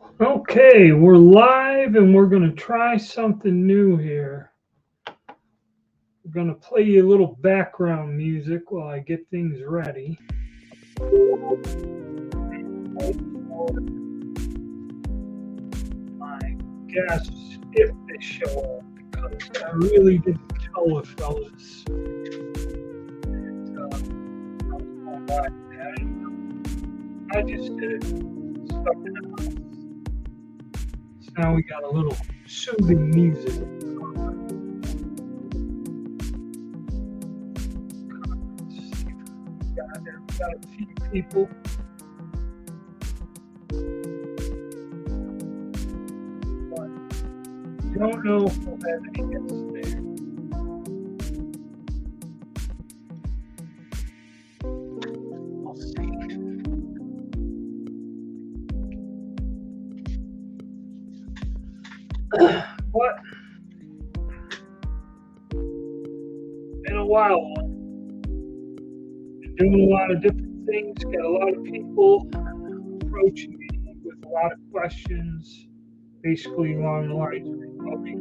Okay, we're live and we're going to try something new here. We're going to play you a little background music while I get things ready. My guests, if they show up, because I really didn't tell the fellas that I was going live today. I just did it stuck in the house. So now we got a little soothing music. Got a few people. But don't know if we'll have any guests there. We'll see. But been a while. Been doing a lot of different things. Got a lot of people approaching me with a lot of questions, basically along the lines of reloading.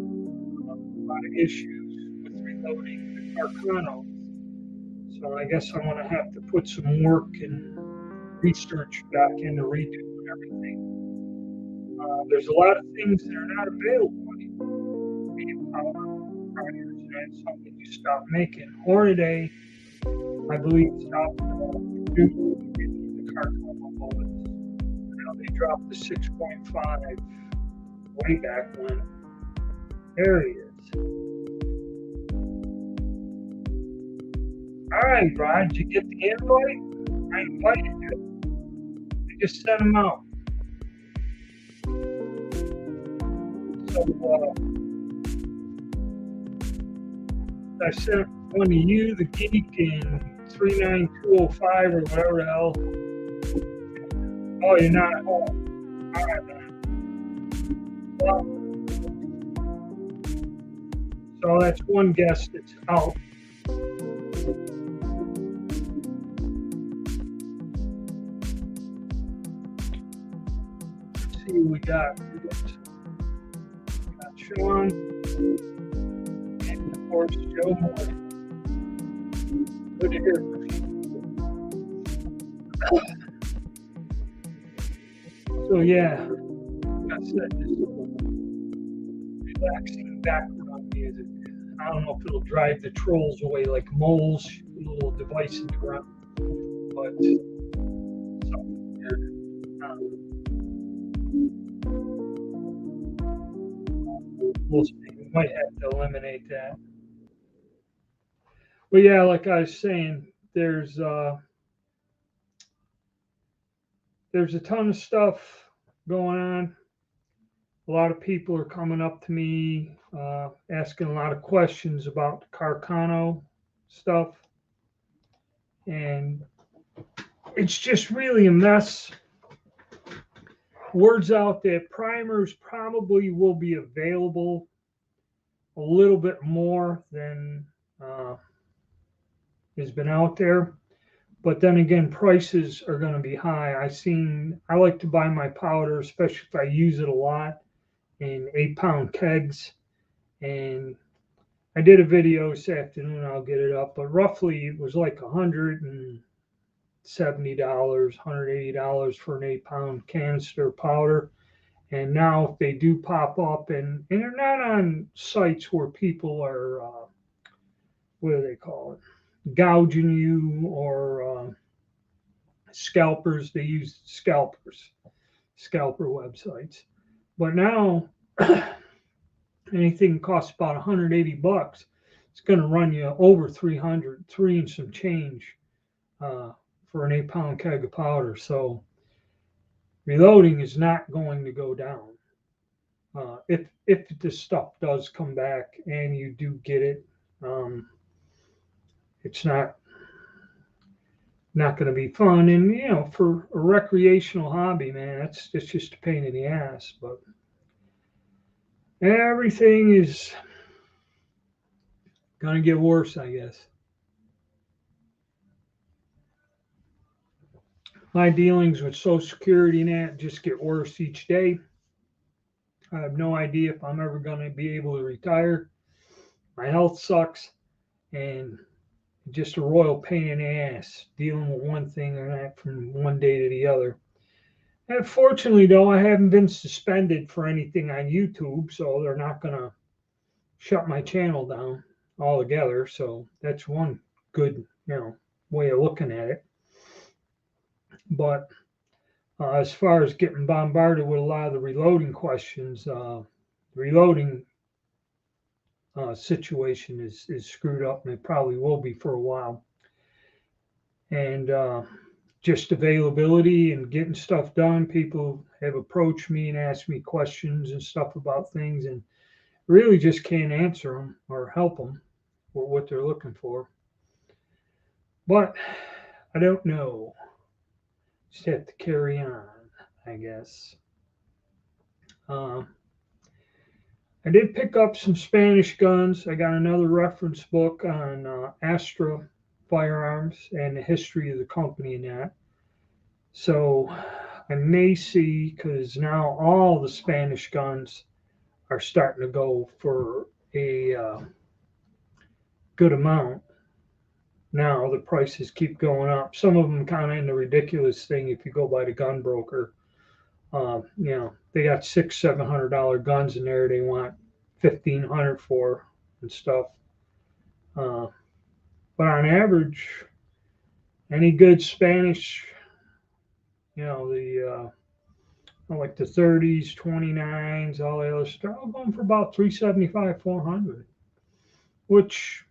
A lot of issues with reloading the Carcano. So I guess I'm gonna have to put some work and research back into redoing everything. There's a lot of things that are not available anymore. Being power priors, and that's something you stop making. Hornady, I believe, stopped producing the Carcano bullets. Now they dropped the 6.5 way back when. There he is. All right, Rod, did you get the invite? I invited you. I just sent him out. So I sent one to you, the geek, in 39205 or whatever the hell. Oh, you're not at home. All right, then. Well, so that's one guest that's out. Let's see who we got. We got Sean. And of course, Joe Moore. Good to hear from you. So yeah, like I said, this relaxing background music. I don't know if it'll drive the trolls away like moles, a little device in the ground, but something here. We'll see. We might have to eliminate that. But yeah, like I was saying, there's a ton of stuff going on. A lot of people are coming up to me, asking a lot of questions about the Carcano stuff. And it's just really a mess. Word's out that primers probably will be available a little bit more than has been out there. But then again, prices are going to be high. I like to buy my powder, especially if I use it a lot, in 8-pound kegs. And I did a video this afternoon, I'll get it up, but roughly it was like $170, $180 for an 8-pound canister powder. And now if they do pop up, and they're not on sites where people are, what do they call it, gouging you, or scalpers. They use scalper websites. But now anything costs about 180 bucks. It's going to run you over 300, three and some change for an 8-pound keg of powder. So reloading is not going to go down. If this stuff does come back and you do get it, it's not going to be fun. And for a recreational hobby, man, it's just a pain in the ass. But everything is going to get worse, I guess. My dealings with Social Security and that just get worse each day. I have no idea if I'm ever going to be able to retire. My health sucks, and just a royal pain in the ass dealing with one thing or that from one day to the other. And fortunately, though, I haven't been suspended for anything on YouTube, so they're not going to shut my channel down altogether. So that's one good, way of looking at it. But as far as getting bombarded with a lot of the reloading questions, reloading situation is screwed up, and it probably will be for a while. And just availability and getting stuff done. People have approached me and asked me questions and stuff about things, and really just can't answer them or help them with what they're looking for. But I don't know. Just have to carry on, I guess. Uh, I did pick up some Spanish guns. I got another reference book on Astra firearms and the history of the company and that. So I may see, because now all the Spanish guns are starting to go for a good amount. Now the prices keep going up. Some of them kind of in the ridiculous thing if you go by the gun broker. They got $600-700 guns in there. They want 1,500 for and stuff. Uh, but on average, any good Spanish, the like the 30s, 29s, all the other stuff, all going for about 375, 400, which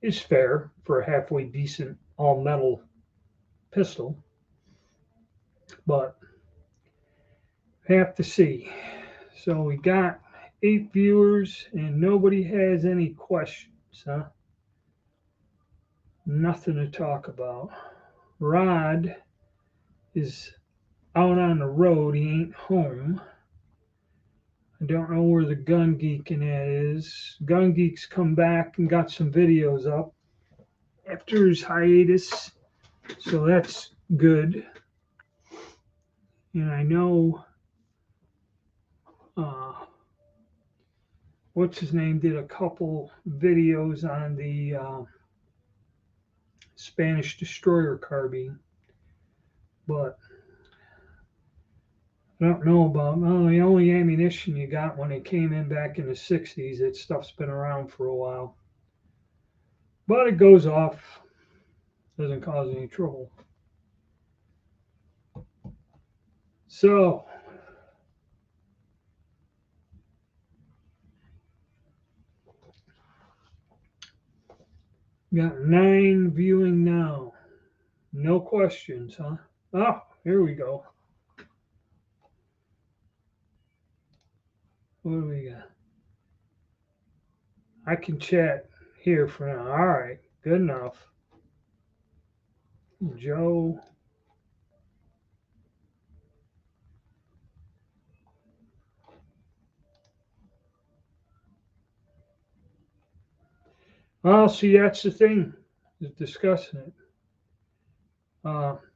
is fair for a halfway decent all metal pistol. But have to see. So we got 8 viewers and nobody has any questions, huh? Nothing to talk about. Rod is out on the road. He ain't home. I don't know where the Gun Geek and that is. Gun Geek's come back and got some videos up after his hiatus, so that's good. And I know what's his name did a couple videos on the Spanish destroyer carbine, but I don't know about the only ammunition you got when it came in back in the 60s. That stuff's been around for a while, but it goes off, doesn't cause any trouble. So got 9 viewing now. No questions, huh? Oh, here we go. What do we got? I can chat here for now. All right, good enough. Joe. Well, see, that's the thing, is discussing it.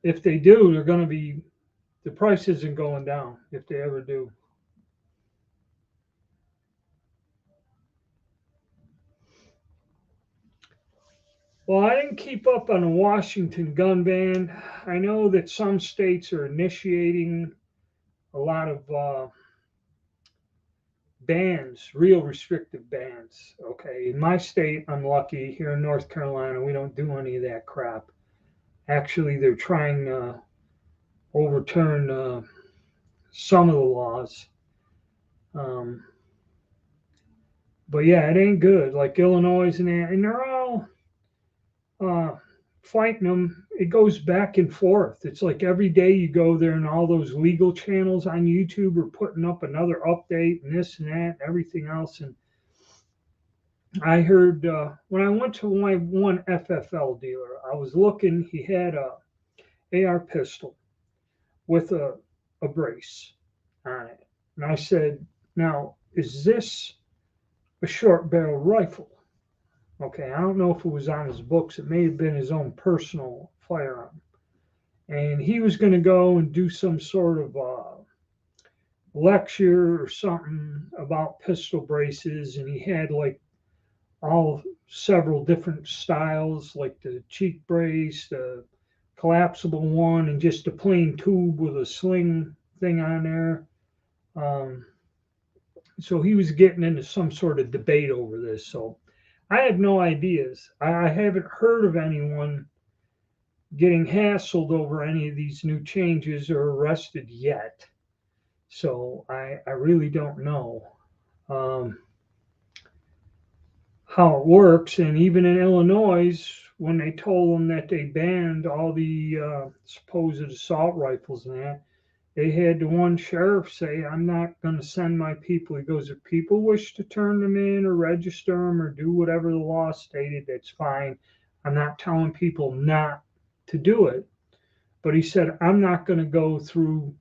If they do, they're going to be, the price isn't going down if they ever do. Well, I didn't keep up on the Washington gun ban. I know that some states are initiating a lot of bans, real restrictive bans. Okay, in my state, I'm lucky. Here in North Carolina, we don't do any of that crap. Actually, they're trying to overturn some of the laws. But yeah, it ain't good. Like Illinois and they're all fighting them. It goes back and forth. It's like every day you go there and all those legal channels on YouTube are putting up another update and this and that, and everything else. And I heard when I went to my one FFL dealer, I was looking, he had a AR pistol with a brace on it. And I said, now, is this a short barrel rifle? Okay, I don't know if it was on his books. It may have been his own personal firearm. And he was going to go and do some sort of lecture or something about pistol braces, and he had like all several different styles, like the cheek brace, the collapsible one, and just a plain tube with a sling thing on there. Um, so he was getting into some sort of debate over this. So I have no ideas. I haven't heard of anyone getting hassled over any of these new changes or arrested yet. So I really don't know how it works. And even in Illinois, when they told them that they banned all the supposed assault rifles and that, they had the one sheriff say, I'm not going to send my people. He goes, if people wish to turn them in or register them or do whatever the law stated, that's fine. I'm not telling people not to do it. But he said, I'm not going to go through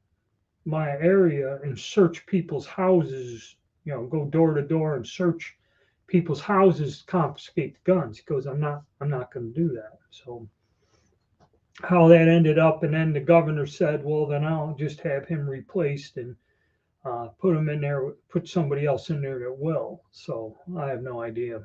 my area and search people's houses, go door to door and search people's houses, confiscate the guns. He goes, I'm not going to do that. So how that ended up, and then the governor said, well, then I'll just have him replaced and put him in there, put somebody else in there that will. So I have no idea.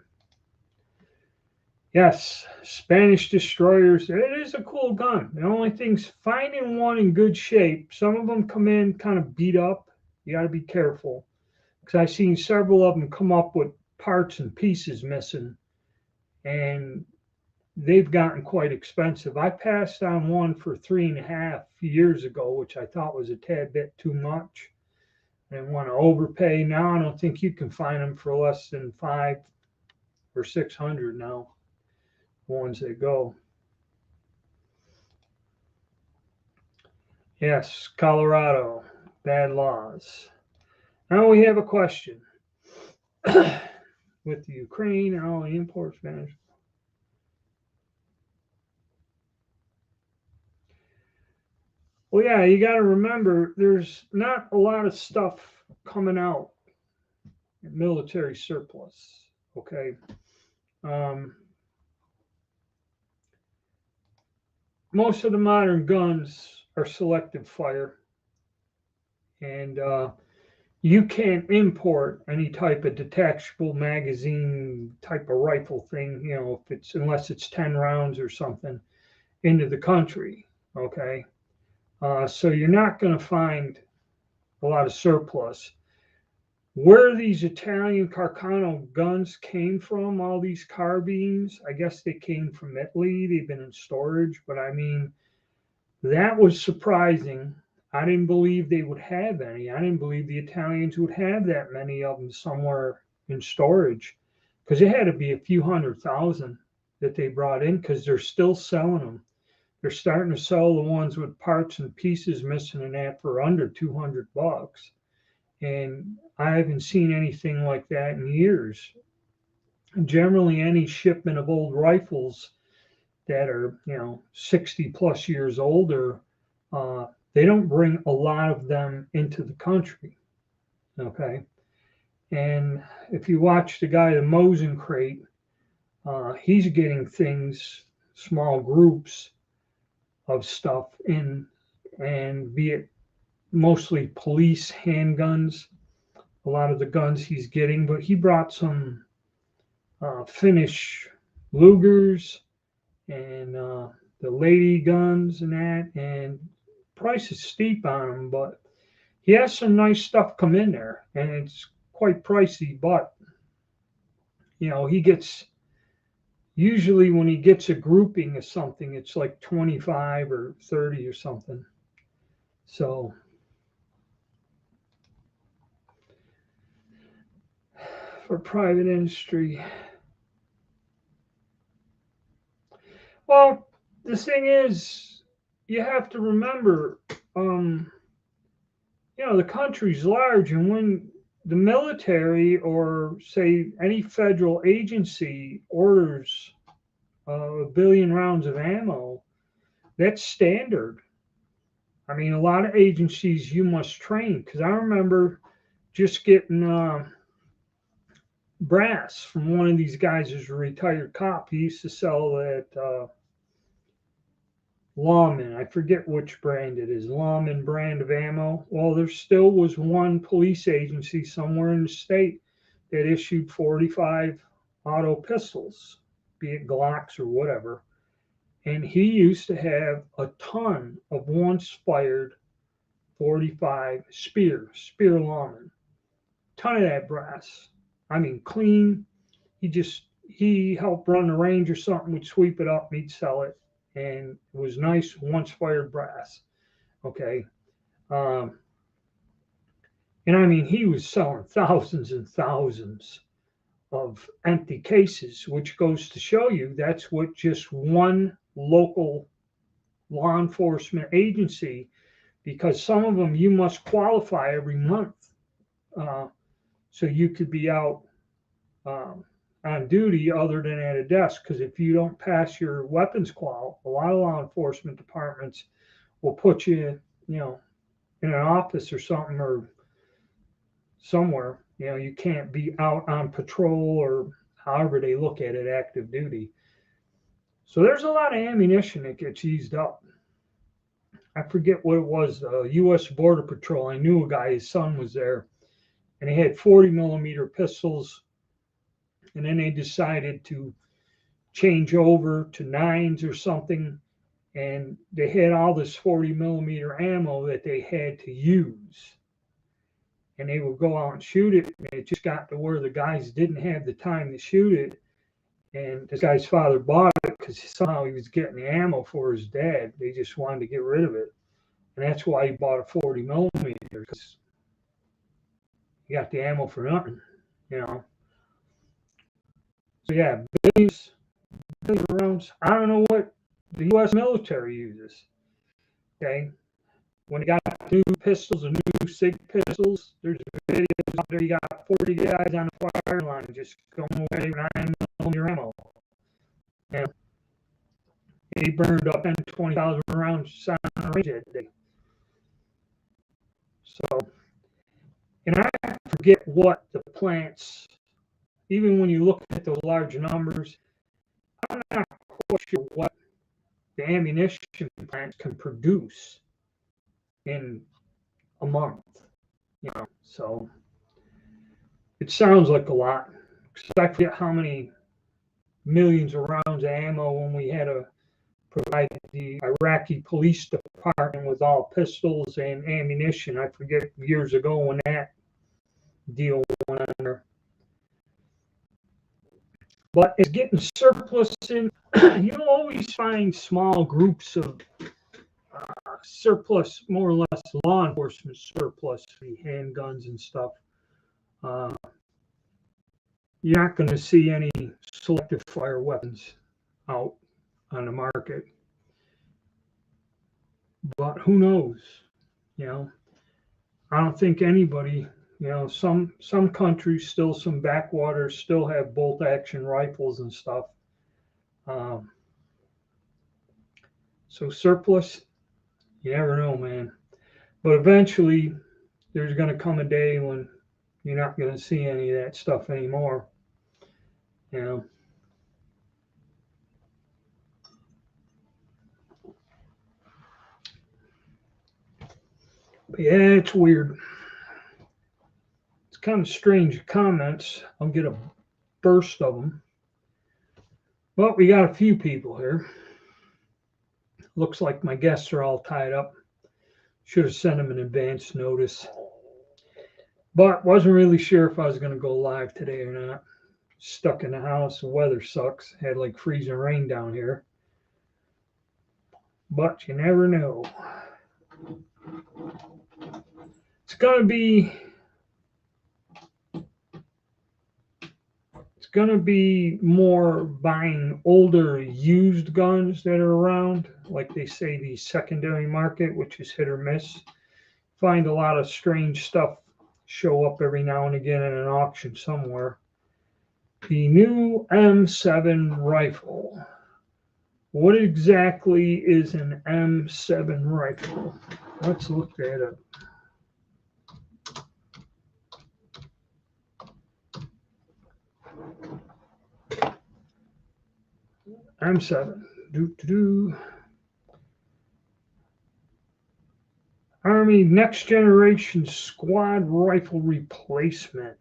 Yes, Spanish destroyers. It is a cool gun. The only thing's finding one in good shape. Some of them come in kind of beat up. You got to be careful because I've seen several of them come up with parts and pieces missing, and they've gotten quite expensive. I passed on one for 3.5 years ago, which I thought was a tad bit too much. I didn't want to overpay. Now I don't think you can find them for less than 500 or 600 now. Ones that go. Yes, Colorado, bad laws. Now we have a question with the Ukraine and all the imports banned. Well, yeah, you got to remember there's not a lot of stuff coming out in military surplus. Okay. Um, most of the modern guns are selective fire, and you can't import any type of detachable magazine type of rifle thing, if it's unless it's 10 rounds or something into the country. Okay. So you're not going to find a lot of surplus. Where these Italian Carcano guns came from, all these carbines, I guess they came from Italy. They've been in storage, but I mean, that was surprising. I didn't believe they would have any. I didn't believe the Italians would have that many of them somewhere in storage because it had to be a few 100,000 that they brought in because they're still selling them. They're starting to sell the ones with parts and pieces missing in that for under $200. And I haven't seen anything like that in years. Generally, any shipment of old rifles that are 60 plus years older, they don't bring a lot of them into the country. Okay. And if you watch the guy, the Mosin Crate, he's getting things, small groups of stuff in, and be it mostly police handguns, a lot of the guns he's getting, but he brought some Finnish Lugers and the lady guns and that, and price is steep on them, but he has some nice stuff come in there, and it's quite pricey. But he gets usually when he gets a grouping of something, it's like 25 or 30 or something. So for private industry, well, the thing is, you have to remember, the country's large, and when the military or say any federal agency orders 1 billion rounds of ammo, that's standard. I mean, a lot of agencies you must train because I remember just getting brass from one of these guys who's a retired cop. He used to sell at Lawman, I forget which brand it is, Lawman brand of ammo. Well, there still was one police agency somewhere in the state that issued 45 auto pistols, be it Glocks or whatever. And he used to have a ton of once fired 45 Spear Lawman, ton of that brass. I mean, clean. He helped run the range or something, would sweep it up, he'd sell it, and it was nice once fired brass. Okay. Um, and I mean, he was selling thousands and thousands of empty cases, which goes to show you that's what just one local law enforcement agency, because some of them you must qualify every month. Uh, so you could be out um, on duty other than at a desk, because if you don't pass your weapons qual, a lot of law enforcement departments will put you, in an office or something, or somewhere. You can't be out on patrol, or however they look at it, active duty. So there's a lot of ammunition that gets used up. I forget what it was, U.S. Border Patrol. I knew a guy, his son was there, and he had 40 millimeter pistols, and then they decided to change over to nines or something, and they had all this 40 millimeter ammo that they had to use, and they would go out and shoot it, and it just got to where the guys didn't have the time to shoot it, and this guy's father bought it because somehow he was getting the ammo for his dad. They just wanted to get rid of it, and that's why he bought a 40 millimeter, because he got the ammo for nothing. So yeah, billions of rounds. I don't know what the U.S. military uses. Okay, when they got new pistols and new SIG pistols, there's videos out there. You got 40 guys on the fire line just going away with 9mm ammo. And they burned up 20,000 rounds on the range that day. So, and I forget what the plants, even when you look at the large numbers, I'm not quite sure what the ammunition plants can produce in a month. So it sounds like a lot. I forget how many millions of rounds of ammo when we had to provide the Iraqi police department with all pistols and ammunition. I forget years ago when that deal went on there. But it's getting surplus in. You'll always find small groups of surplus, more or less law enforcement surplus, handguns and stuff. You're not going to see any selective fire weapons out on the market. But who knows? I don't think anybody, some countries still, some backwaters still have bolt action rifles and stuff. So surplus, you never know, man. But eventually, there's going to come a day when you're not going to see any of that stuff anymore. But yeah, it's weird. It's kind of strange comments. I'll get a burst of them. Well, we got a few people here. Looks like my guests are all tied up. Should have sent them an advance notice. But wasn't really sure if I was going to go live today or not. Stuck in the house. The weather sucks. Had like freezing rain down here. But you never know. It's going to be more buying older used guns that are around. Like they say, the secondary market, which is hit or miss. Find a lot of strange stuff show up every now and again in an auction somewhere. The new M7 rifle. What exactly is an M7 rifle? Let's look that up. M7. Army Next Generation Squad Rifle Replacement.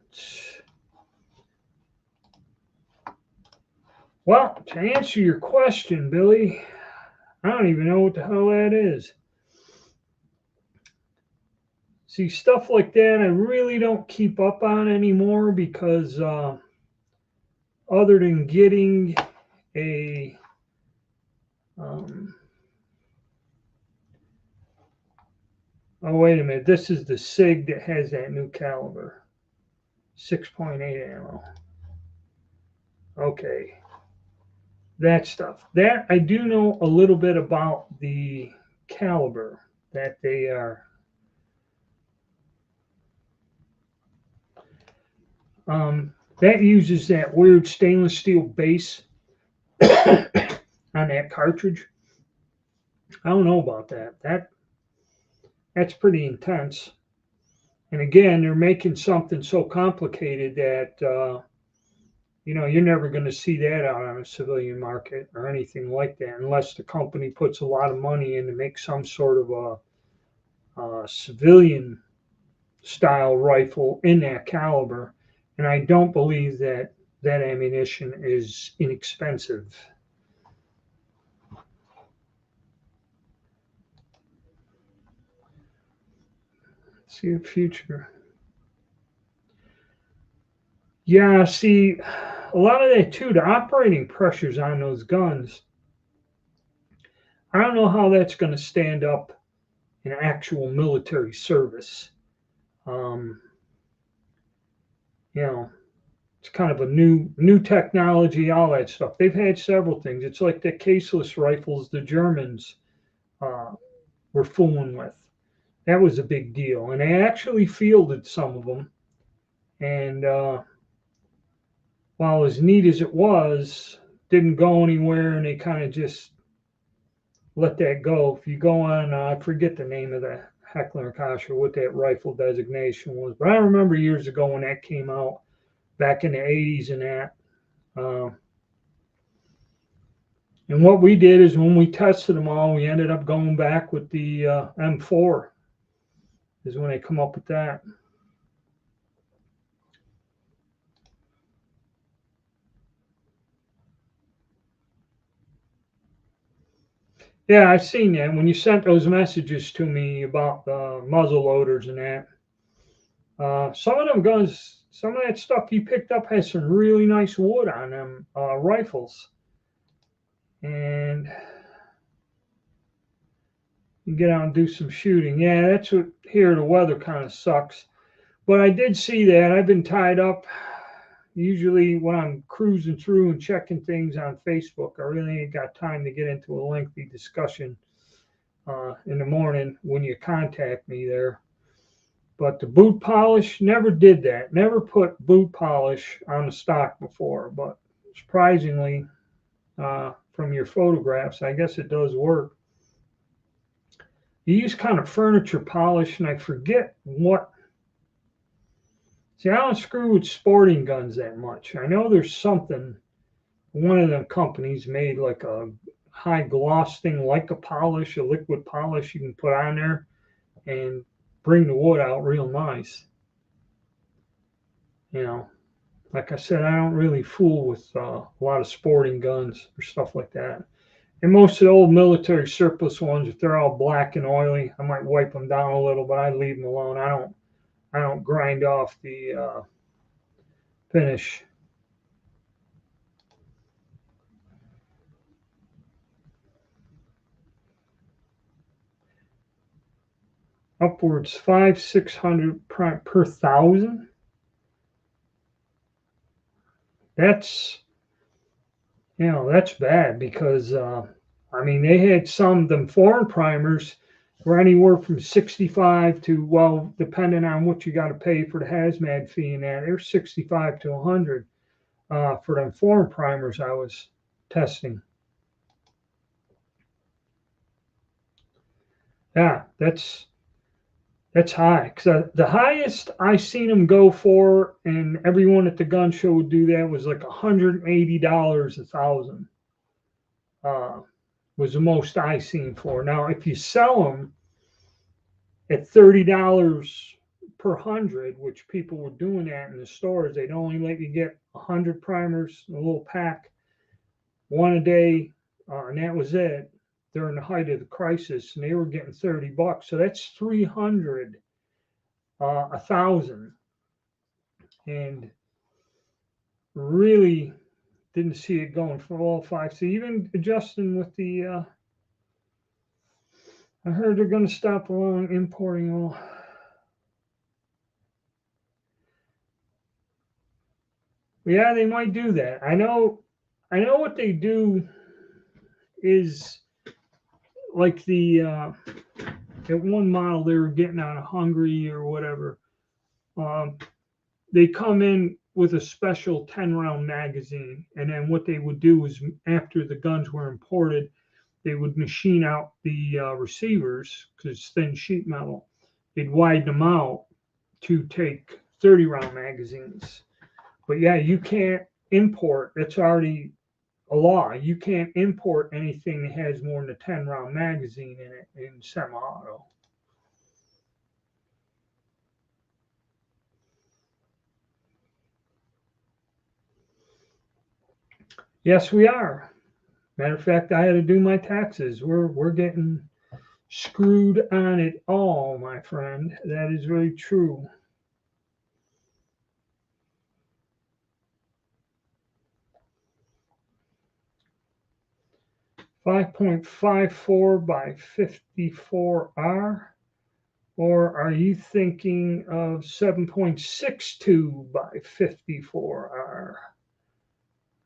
Well, to answer your question, Billy, I don't even know what the hell that is. See, stuff like that I really don't keep up on anymore because other than getting a oh, wait a minute. This is the SIG that has that new caliber. 6.8 ammo. Okay. That stuff. That I do know a little bit about the caliber that they are. That uses that weird stainless steel base on that cartridge. I don't know about that. That's pretty intense. And again, they're making something so complicated that you're never going to see that out on a civilian market or anything like that, unless the company puts a lot of money in to make some sort of a civilian style rifle in that caliber. And I don't believe that that ammunition is inexpensive. Let's see the future. Yeah, see, a lot of that too, the operating pressures on those guns, I don't know how that's going to stand up in actual military service. Um, you know, it's kind of a new technology, all that stuff. They've had several things. It's like the caseless rifles the Germans uh, were fooling with. That was a big deal, and they actually fielded some of them. And while as neat as it was, didn't go anywhere, and they kind of just let that go. If you go on, I forget the name of the Heckler and Koch or what that rifle designation was, but I remember years ago when that came out back in the 80s and that. Uh, and what we did is when we tested them all, we ended up going back with the M4 is when they come up with that. Yeah, I've seen that. When you sent those messages to me about the muzzle loaders and that, some of them guns, some of that stuff you picked up has some really nice wood on them rifles. And you get out and do some shooting. Yeah, that's what here the weather kind of sucks. But I did see that. I've been tied up. Usually when I'm cruising through and checking things on Facebook, I really ain't got time to get into a lengthy discussion in the morning when you contact me there. But the boot polish, never did that. Never put boot polish on the stock before. But surprisingly, from your photographs, I guess it does work. You use kind of furniture polish, and I forget what. See, I don't screw with sporting guns that much. I know there's something, one of them companies made like a high gloss thing, like a polish, a liquid polish you can put on there and bring the wood out real nice. You know, like I said, I don't really fool with a lot of sporting guns or stuff like that. And most of the old military surplus ones, if they're all black and oily, I might wipe them down a little, but I leave them alone. I don't grind off the finish. Upwards 500-600 per thousand. That's that's bad because I mean they had some of them foreign primers were anywhere from 65 to, well, depending on what you got to pay for the hazmat fee and that, they're 65 to 100 for them foreign primers I was testing. Yeah, that's high. Cause the highest I seen them go for, and everyone at the gun show would do that, was like $180 a thousand. Was the most I seen for. Now, if you sell them, at $30 per 100, which people were doing that in the stores. They'd only let you get 100 primers in a little pack, one a day, and that was it during the height of the crisis. And they were getting $30. So that's 300, 1,000. And really didn't see it going for all five. So even adjusting with the, I heard they're going to stop allowing importing all. Yeah, they might do that. I know what they do is like at one model they were getting out of Hungary or whatever. They come in with a special 10-round magazine, and then what they would do is after the guns were imported, they would machine out the receivers because it's thin sheet metal. They'd widen them out to take 30-round magazines. But yeah, you can't import. It's already a law. You can't import anything that has more than a 10-round magazine in it in semi-auto. Yes, we are. Matter of fact, I had to do my taxes. We're getting screwed on it all, my friend. That is very true. .54 by 54R, or are you thinking of 7.62 by 54R?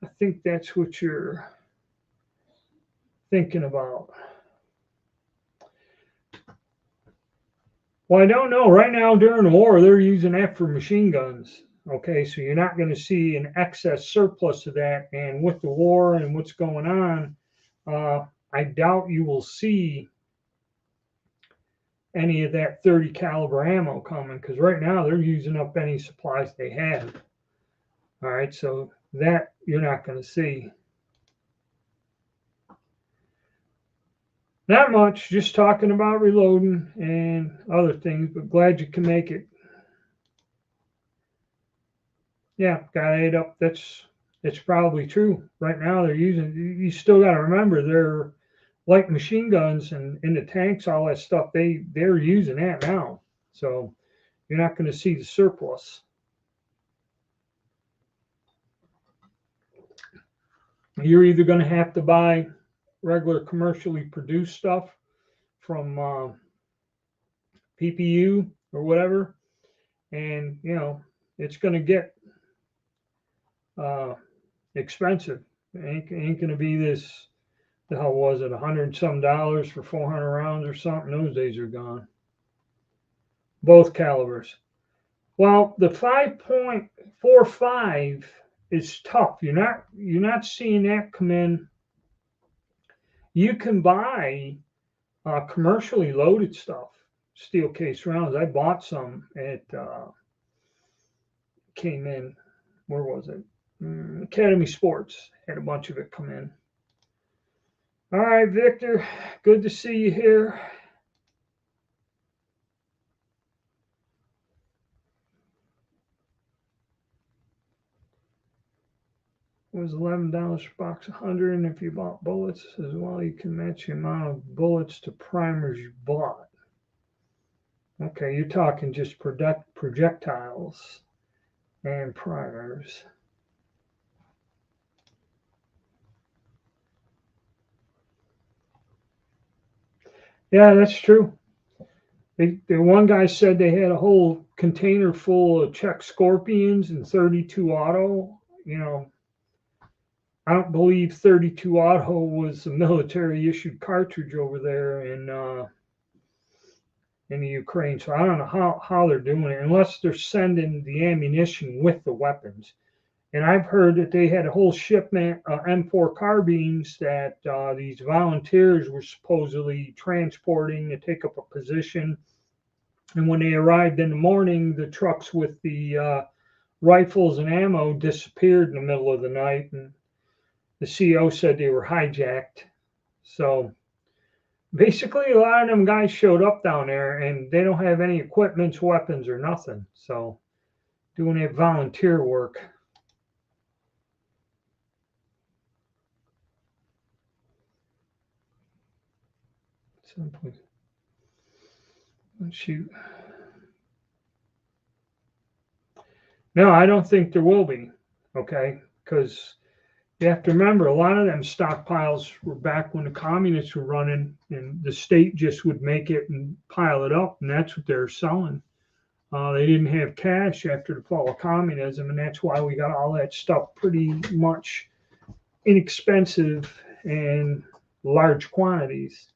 I think that's what you're thinking about. Well, I don't know. Right now, during the war, they're using that for machine guns. Okay, so you're not going to see an excess surplus of that. And with the war and what's going on, I doubt you will see any of that 30 caliber ammo coming because right now they're using up any supplies they have. All right, so that you're not going to see. Not much, just talking about reloading and other things, but glad you can make it. Yeah, got to add up. It's probably true. Right now they're using, you still got to remember they're like machine guns and in the tanks, all that stuff, they're using that now. So you're not going to see the surplus. You're either going to have to buy regular commercially produced stuff from PPU or whatever, and it's going to get expensive. It ain't going to be this. The hell was it? $100 and some for 400 rounds or something? Those days are gone. Both calibers. Well, the 5.45 is tough. You're not seeing that come in. You can buy commercially loaded stuff, steel case rounds. I bought some at came in. Where was it? Academy Sports had a bunch of it come in. All right, Victor, good to see you here. It was $11 per box, 100, and if you bought bullets as well, you can match the amount of bullets to primers you bought. Okay, you're talking just projectiles and primers. Yeah, that's true. The one guy said they had a whole container full of Czech Scorpions and 32 auto. I don't believe 32 auto was a military issued cartridge over there in the Ukraine. So I don't know how they're doing it unless they're sending the ammunition with the weapons. And I've heard that they had a whole shipment of M4 carbines that these volunteers were supposedly transporting to take up a position. And when they arrived in the morning, the trucks with the rifles and ammo disappeared in the middle of the night. And the CO said they were hijacked. So basically a lot of them guys showed up down there and they don't have any equipment, weapons, or nothing. So doing that volunteer work. Shoot. No, I don't think there will be. Okay, because you have to remember a lot of them stockpiles were back when the communists were running, and the state just would make it and pile it up, and that's what they're selling. They didn't have cash after the fall of communism, and that's why we got all that stuff pretty much inexpensive and large quantities.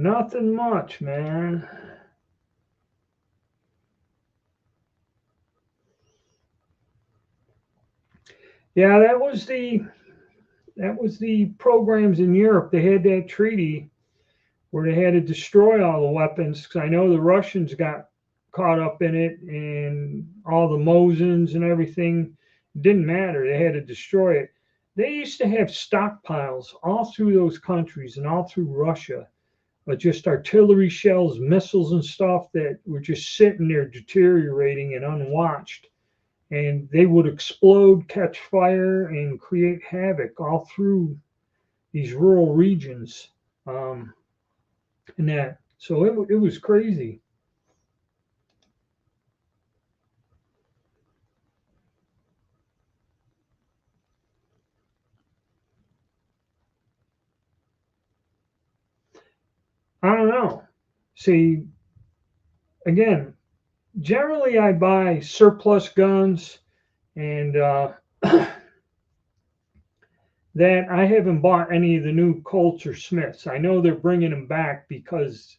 Nothing much, man. Yeah, that was the programs in Europe. They had that treaty where they had to destroy all the weapons because I know the Russians got caught up in it and all the Mosins and everything. Didn't matter. They had to destroy it. They used to have stockpiles all through those countries and all through Russia, just artillery shells, missiles, and stuff that were just sitting there deteriorating and unwatched. And they would explode, catch fire, and create havoc all through these rural regions. Um, and that, so it was crazy. I don't know. See, again, generally I buy surplus guns and that I haven't bought any of the new Colts or Smiths. I know they're bringing them back because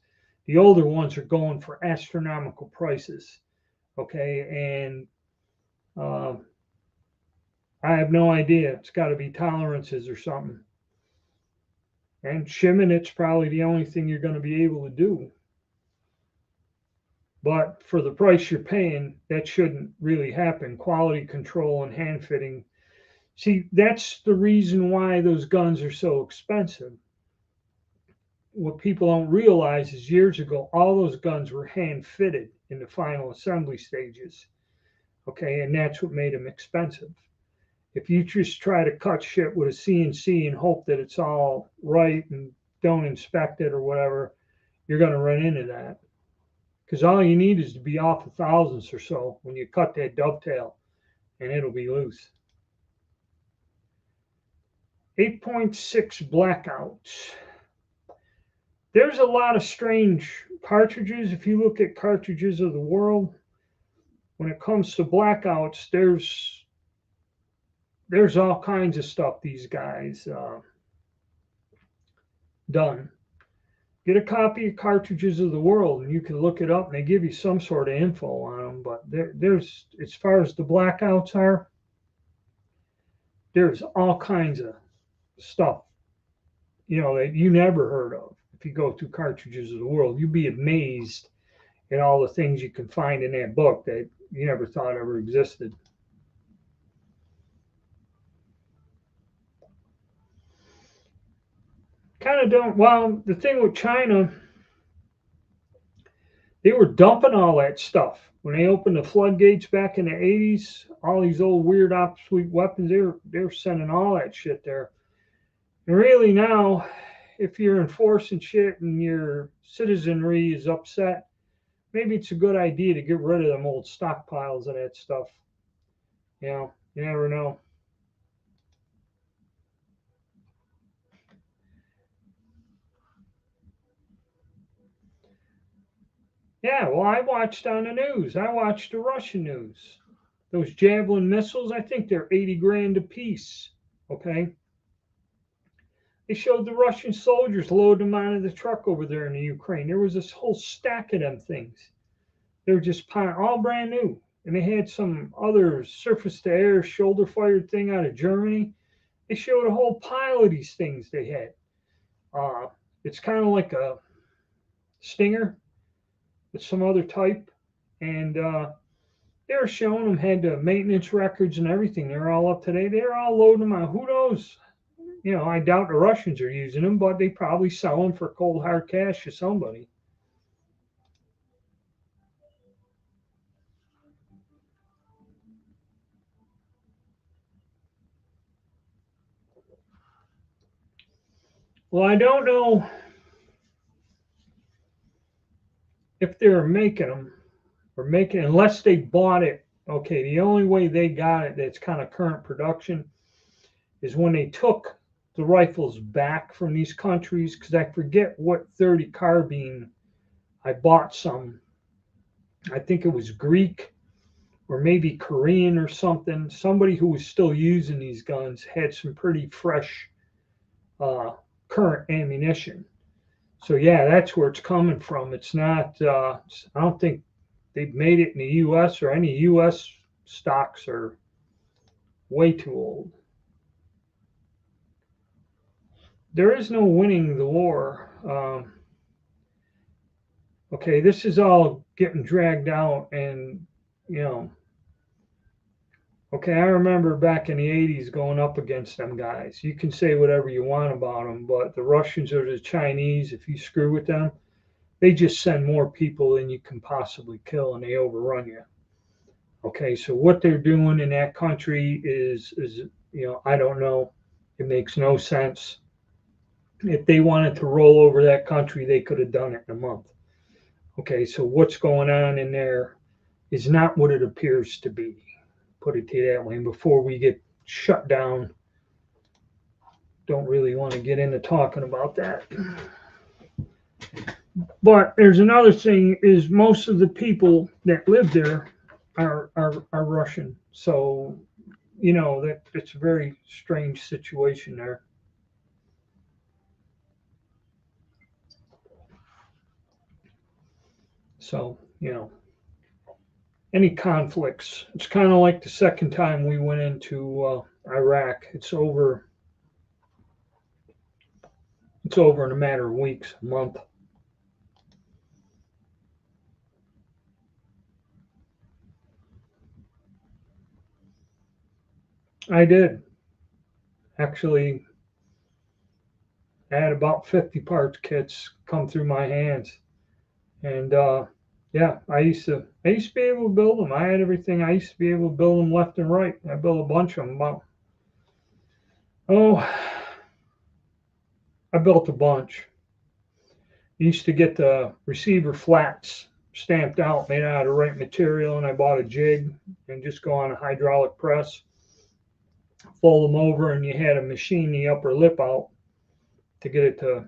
the older ones are going for astronomical prices. Okay, and uh, I have no idea. It's got to be tolerances or something. And shimming, it's probably the only thing you're going to be able to do. But for the price you're paying, that shouldn't really happen. Quality control and hand fitting. See, that's the reason why those guns are so expensive. What people don't realize is years ago, all those guns were hand fitted in the final assembly stages. Okay, and that's what made them expensive. If you just try to cut shit with a CNC and hope that it's all right and don't inspect it or whatever, you're going to run into that. Because all you need is to be off a thousandths or so when you cut that dovetail, and it'll be loose. 8.6 blackouts. There's a lot of strange cartridges. If you look at cartridges of the world, when it comes to blackouts, there's all kinds of stuff these guys done. Get a copy of Cartridges of the World, and you can look it up, and they give you some sort of info on them. But there's, as far as the blackouts are, there's all kinds of stuff, that you never heard of. If you go through Cartridges of the World, you'd be amazed at all the things you can find in that book that you never thought ever existed. Kind of don't. Well, the thing with China, they were dumping all that stuff when they opened the floodgates back in the 80s. All these old weird obsolete weapons, they were sending all that shit there. And really now, if you're enforcing shit and your citizenry is upset, maybe it's a good idea to get rid of them old stockpiles of that stuff. You never know. Yeah, well, I watched on the news. I watched the Russian news. Those Javelin missiles, I think they're 80 grand a piece. Okay. They showed the Russian soldiers load them onto the truck over there in the Ukraine. There was this whole stack of them things. They were just all brand new. And they had some other surface to air shoulder fired thing out of Germany. They showed a whole pile of these things they had. It's kind of like a Stinger with some other type. And They were showing them, had the maintenance records and everything. They're all up to date. They're all loading them on. Who knows? I doubt the Russians are using them, but they probably sell them for cold hard cash to somebody. Well, I don't know if they're making them or making, unless they bought it. Okay, the only way they got it that's kind of current production is when they took the rifles back from these countries, because I forget what 30 carbine I bought some. I think it was Greek or maybe Korean or something. Somebody who was still using these guns had some pretty fresh uh, current ammunition. So yeah, that's where it's coming from. It's not. I don't think they've made it in the U.S. or any U.S. stocks are way too old. There is no winning the war. Okay, this is all getting dragged out, and you know, okay, I remember back in the 80s going up against them guys. You can say whatever you want about them, but the Russians or the Chinese, if you screw with them, they just send more people than you can possibly kill and they overrun you. Okay, so what they're doing in that country is I don't know. It makes no sense. If they wanted to roll over that country, they could have done it in a month. Okay, so what's going on in there is not what it appears to be. Put it to you that way. And before we get shut down, don't really want to get into talking about that. But there's another thing: is most of the people that live there are Russian. So that it's a very strange situation there. So any conflicts. It's kind of like the second time we went into Iraq. It's over in a matter of weeks, a month. I did actually. I had about 50 parts kits come through my hands, and yeah, I used to be able to build them. I had everything. I used to be able to build them left and right. I built a bunch of them. Oh, I built a bunch. Used to get the receiver flats stamped out, made out of the right material, and I bought a jig and just go on a hydraulic press, fold them over, and you had to machine the upper lip out to get it to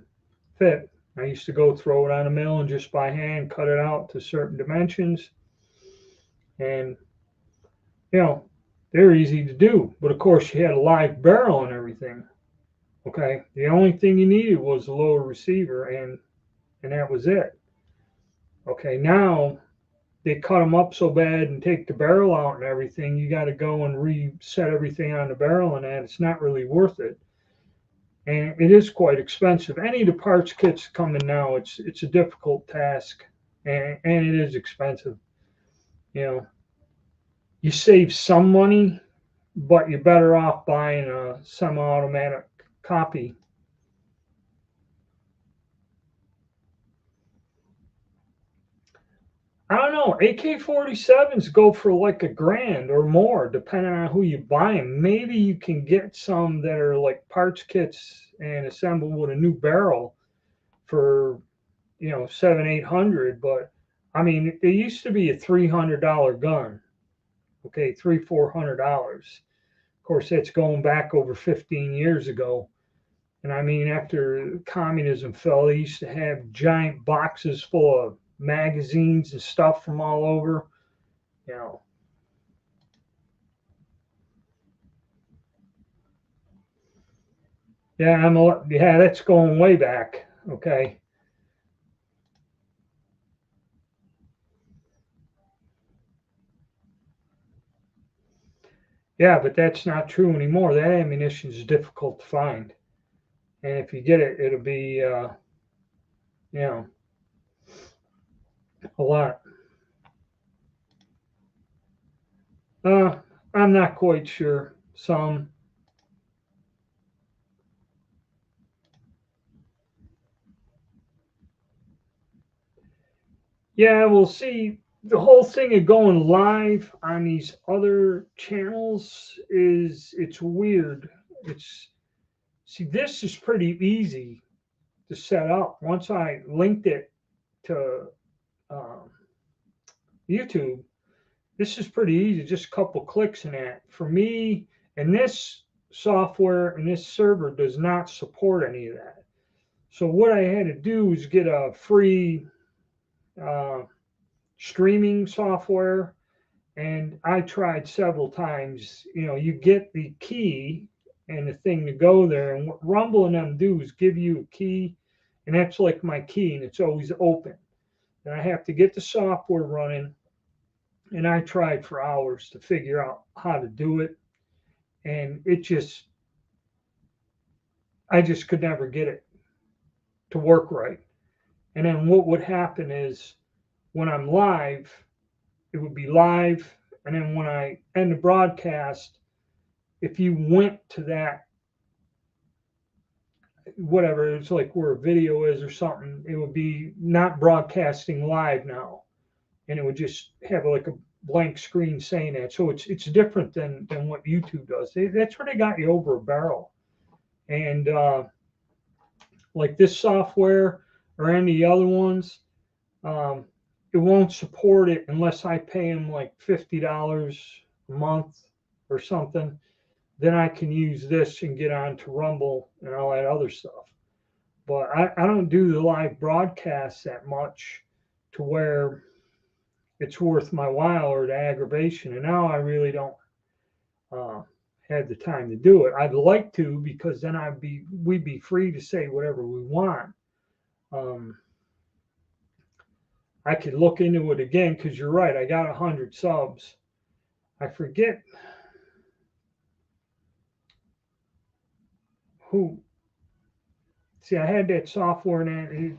fit. I used to go throw it on a mill and just by hand cut it out to certain dimensions, and you know they're easy to do. But of course, you had a live barrel and everything. Okay, the only thing you needed was a lower receiver, and that was it. Okay, now they cut them up so bad and take the barrel out and everything, you got to go and reset everything on the barrel and that. It's not really worth it. And it is quite expensive. Any of the parts kits coming now, it's a difficult task, and it is expensive. You know, you save some money, but you're better off buying a semi-automatic copy. I don't know. AK-47s go for like $1,000 or more, depending on who you buy them. Maybe you can get some that are like parts kits and assembled with a new barrel for 700, 800. But I mean, it used to be a $300 gun. Okay, $300, $400. Of course, that's going back over 15 years ago. And I mean, after communism fell, they used to have giant boxes full of magazines and stuff from all over. You know, yeah, that's going way back. Okay, yeah, but that's not true anymore. That ammunition is difficult to find, and if you get it, it'll be you know a lot. I'm not quite sure. Some. Yeah, we'll see. The whole thing of going live on these other channels is it's weird. It's see, this is pretty easy to set up. Once I linked it to um, YouTube, this is pretty easy. Just a couple clicks in that. For me, and this software and this server does not support any of that. So what I had to do is get a free uh, streaming software, and I tried several times. You know, you get the key and the thing to go there, and what Rumble and them do is give you a key, and that's like my key, and it's always open. And I have to get the software running, and I tried for hours to figure out how to do it, and I just could never get it to work right. And then what would happen is when I'm live, it would be live, and then when I end the broadcast, if you went to that whatever it's like where a video is or something, it would be not broadcasting live now, and it would just have like a blank screen saying that. So it's different than what YouTube does. That's where they got you over a barrel. And like this software or any other ones, um, it won't support it unless I pay them like $50 a month or something. Then I can use this and get on to Rumble and all that other stuff. But I don't do the live broadcasts that much to where it's worth my while or the aggravation. And now I really don't uh, have the time to do it. I'd like to because then we'd be free to say whatever we want. Um, I could look into it again because you're right. I got 100 subs. I forget who. See, I had that software and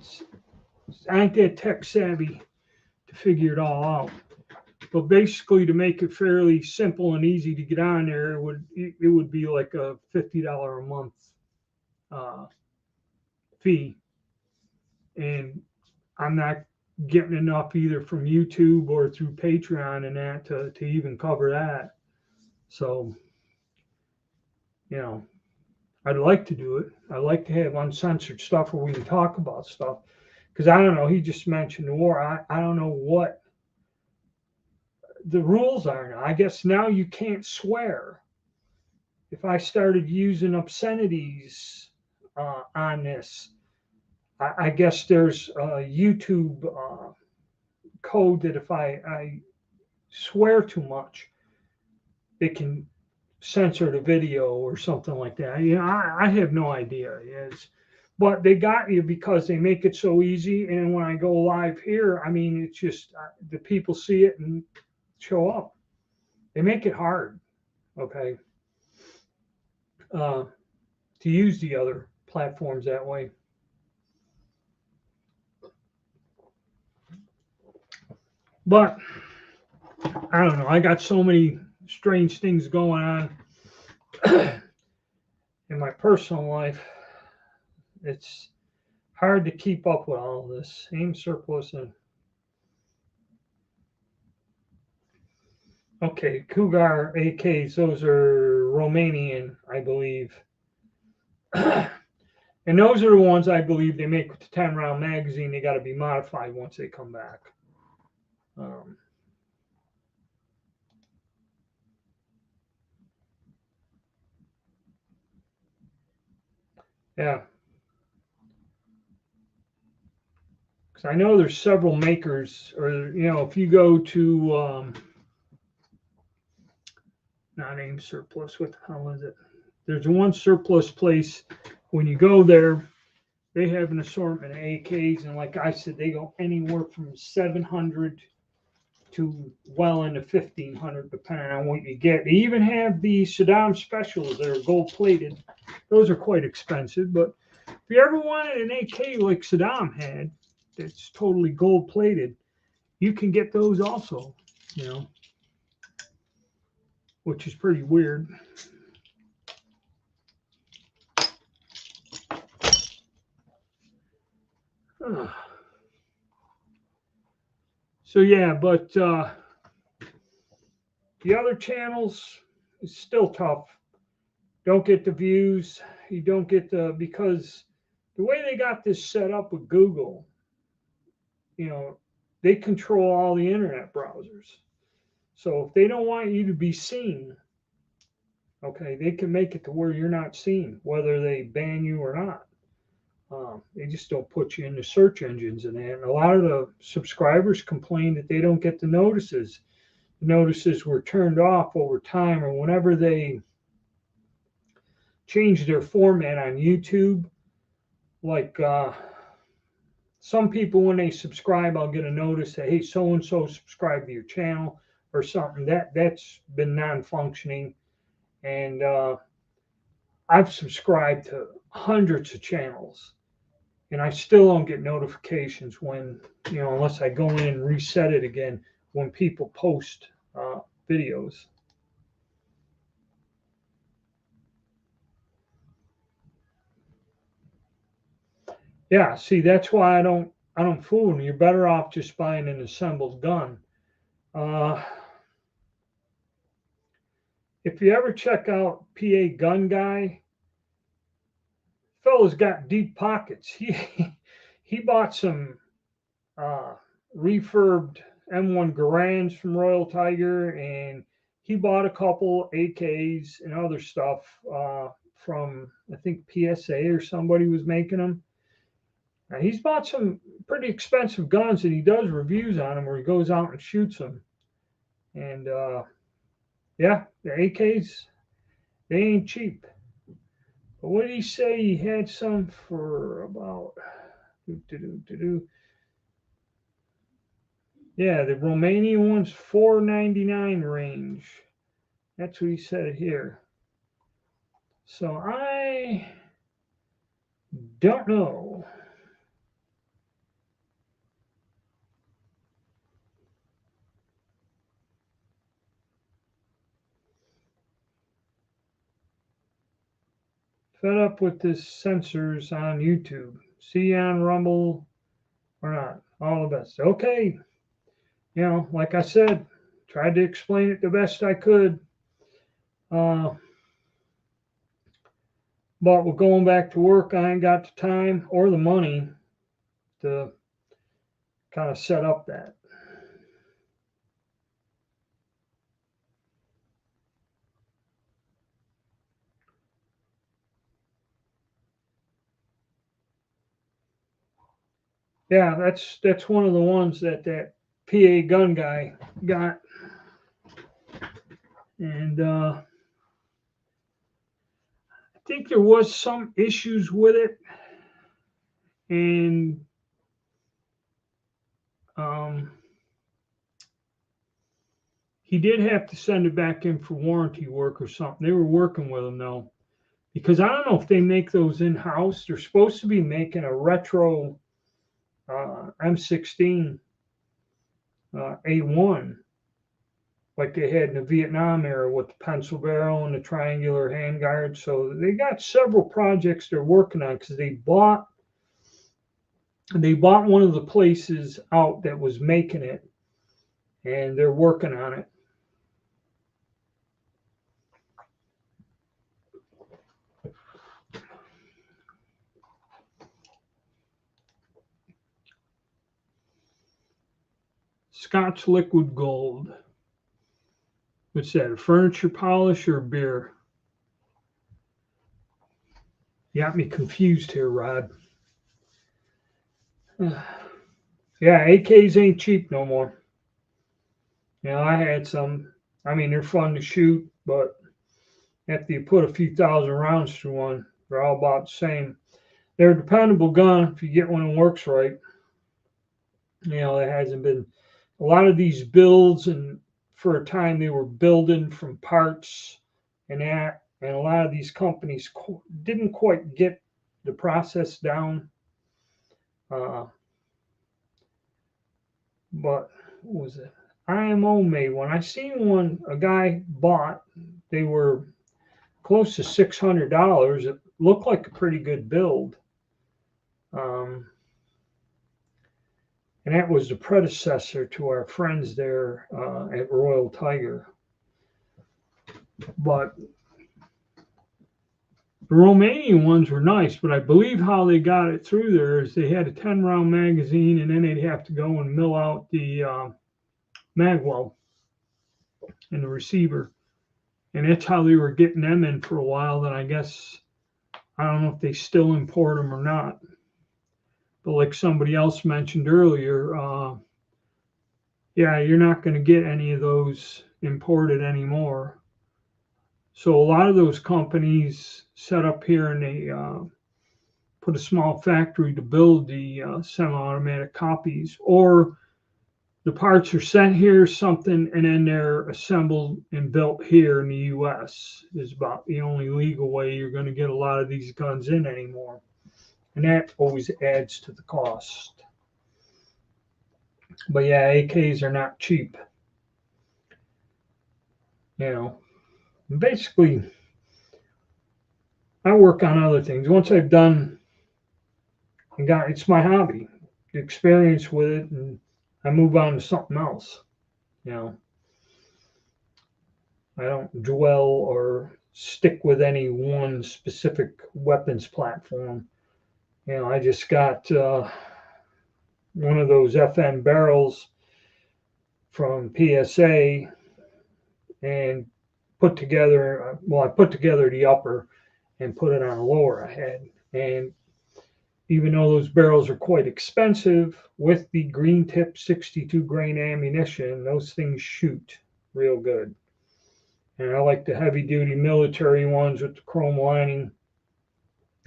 I ain't that tech savvy to figure it all out. But basically, to make it fairly simple and easy to get on there, it would be like a $50 a month uh, fee, and I'm not getting enough either from YouTube or through Patreon and that to even cover that. So, you know, I'd like to do it. I'd like to have uncensored stuff where we can talk about stuff. Because I don't know, he just mentioned the war. I don't know what the rules are now. I guess now you can't swear. If I started using obscenities on this, I guess there's a YouTube code that if I swear too much, it can censor the video or something like that. You know, I have no idea. Yes, but they got you because they make it so easy. And when I go live here, I mean, it's just the people see it and show up. They make it hard. Okay. Uh, to use the other platforms that way. But I don't know. I got so many strange things going on in my personal life. It's hard to keep up with all of this. Aim surplus and okay, Cougar AKs. Those are Romanian, I believe. And those are the ones I believe they make with the 10-round magazine. They got to be modified once they come back. Um, yeah. Because I know there's several makers, or, if you go to, not Aim Surplus, what the hell is it? There's one surplus place. When you go there, they have an assortment of AKs, and like I said, they go anywhere from 700 to well into 1,500, depending on what you get. They even have the Saddam specials that are gold plated. Those are quite expensive, but if you ever wanted an AK like Saddam had, that's totally gold plated, you can get those also. You know, which is pretty weird. So yeah, but the other channels is still tough. Don't get the views. You don't get because the way they got this set up with Google, they control all the internet browsers. So if they don't want you to be seen, okay, they can make it to where you're not seen, whether they ban you or not. They just don't put you in the search engines and that. And a lot of the subscribers complain that they don't get the notices. The notices were turned off over time, or whenever they changed their format on YouTube. Like some people, when they subscribe, I'll get a notice that, hey, so and so subscribed to your channel or something. That's been non-functioning, and I've subscribed to hundreds of channels, and I still don't get notifications when, unless I go in and reset it again, when people post videos. Yeah, see, that's why I don't fool them. You're better off just buying an assembled gun. If you ever check out PA Gun Guy, fellow's got deep pockets. He bought some uh, refurbed M1 Garands from Royal Tiger, and he bought a couple AKs and other stuff from, I think, PSA or somebody was making them. Now, he's bought some pretty expensive guns, and he does reviews on them where he goes out and shoots them. And yeah, the AKs, they ain't cheap. But what did he say? He had some for about yeah, the Romanian one's $4.99 range. That's what he said here. So I don't know. Fed up with this censors on YouTube. See you on Rumble or not. All the best. Okay. Like I said, tried to explain it the best I could. But with going back to work, I ain't got the time or the money to kind of set up that. Yeah, that's one of the ones that PA Gun Guy got, and I think there was some issues with it, and he did have to send it back in for warranty work or something. They were working with him though, because I don't know if they make those in house. They're supposed to be making a retro M16 A1, like they had in the Vietnam era with the pencil barrel and the triangular handguard. So they got several projects they're working on because they bought one of the places out that was making it, and they're working on it. Scotch Liquid Gold. What's that? A furniture polish or beer? You got me confused here, Rod. Yeah, AKs ain't cheap no more. I had some. I mean, they're fun to shoot, but after you put a few thousand rounds through one, they're all about the same. They're a dependable gun if you get one that works right. It hasn't been a lot of these builds, and for a time they were building from parts and that, and a lot of these companies didn't quite get the process down. But what was it? IMO made one. I seen one a guy bought. They were close to $600. It looked like a pretty good build. Um, and that was the predecessor to our friends there at Royal Tiger. But the Romanian ones were nice, but I believe how they got it through there is they had a 10-round magazine, and then they'd have to go and mill out the magwell and the receiver. And that's how they were getting them in for a while. Then I guess, I don't know if they still import them or not. But like somebody else mentioned earlier, yeah, you're not going to get any of those imported anymore. So a lot of those companies set up here and they put a small factory to build the semi-automatic copies, or the parts are sent here, something, and then they're assembled and built here in the U.S. is about the only legal way you're going to get a lot of these guns in anymore. And that always adds to the cost. But yeah, AKs are not cheap. You know, basically, I work on other things. Once I've done and got, it's my hobby, the experience with it, and I move on to something else. You know, I don't dwell or stick with any one specific weapons platform. You know, I just got one of those FN barrels from PSA and put together, well, I put together the upper and put it on a lower I had. And even though those barrels are quite expensive, with the green tip 62 grain ammunition, those things shoot real good. And I like the heavy duty military ones with the chrome lining.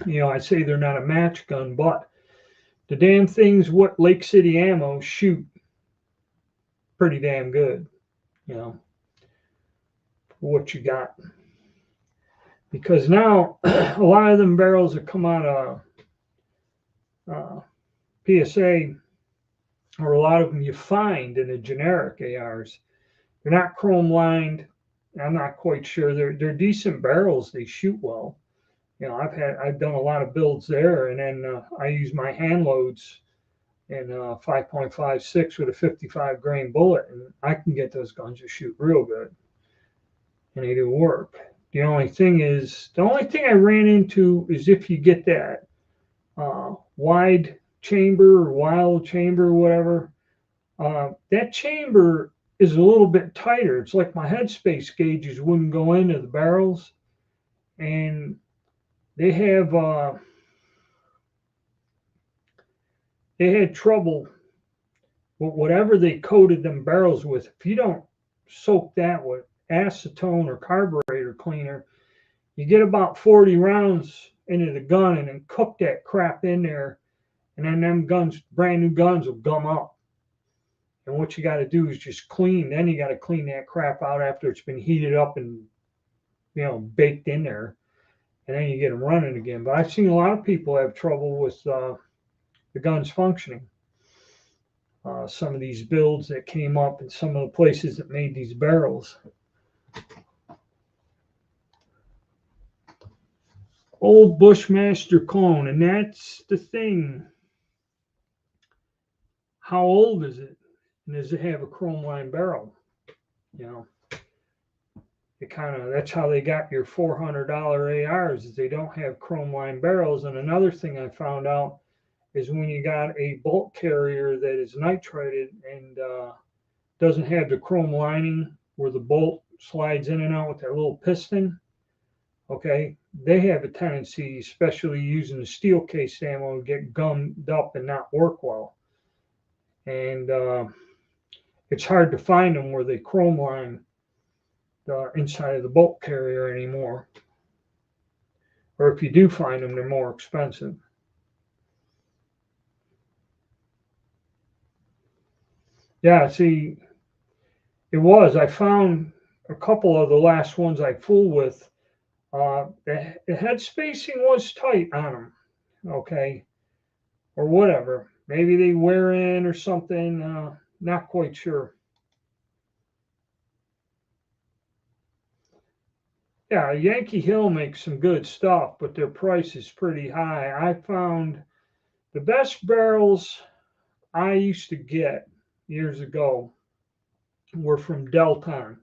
You know, I say they're not a match gun, but the damn things what Lake City ammo shoot pretty damn good, you know, for what you got. Because now a lot of them barrels that come out of PSA, or a lot of them you find in the generic ARs, they're not chrome lined. I'm not quite sure. They're decent barrels. They shoot well. You know, I've done a lot of builds there, and then I use my hand loads in 5.56 with a 55 grain bullet, and I can get those guns to shoot real good, and they do work. The only thing I ran into is if you get that wide chamber or wild chamber, or whatever, that chamber is a little bit tighter. It's like my headspace gauges wouldn't go into the barrels, and they have they had trouble with whatever they coated them barrels with. If you don't soak that with acetone or carburetor cleaner, you get about 40 rounds into the gun and then cook that crap in there, and then them guns, brand new guns, will gum up. And what you got to do is just clean. Then you got to clean that crap out after it's been heated up and, you know, baked in there, and then you get them running again. But I've seen a lot of people have trouble with the guns functioning. Some of these builds that came up in some of the places that made these barrels. Old Bushmaster clone, and that's the thing. How old is it? And does it have a chrome line barrel? You know, it kind of, that's how they got your $400 ARs, is they don't have chrome line barrels. And another thing I found out is when you got a bolt carrier that is nitrided and doesn't have the chrome lining where the bolt slides in and out with that little piston, okay, they have a tendency, especially using the steel case ammo, to get gummed up and not work well. And it's hard to find them where they chrome line the inside of the bolt carrier anymore. Or if you do find them, they're more expensive. Yeah, see, I found a couple of the last ones I fooled with. The head spacing was tight on them, okay, or whatever. Maybe they wear in or something. Not quite sure. Yeah, Yankee Hill makes some good stuff, but their price is pretty high. I found the best barrels I used to get years ago were from Delton.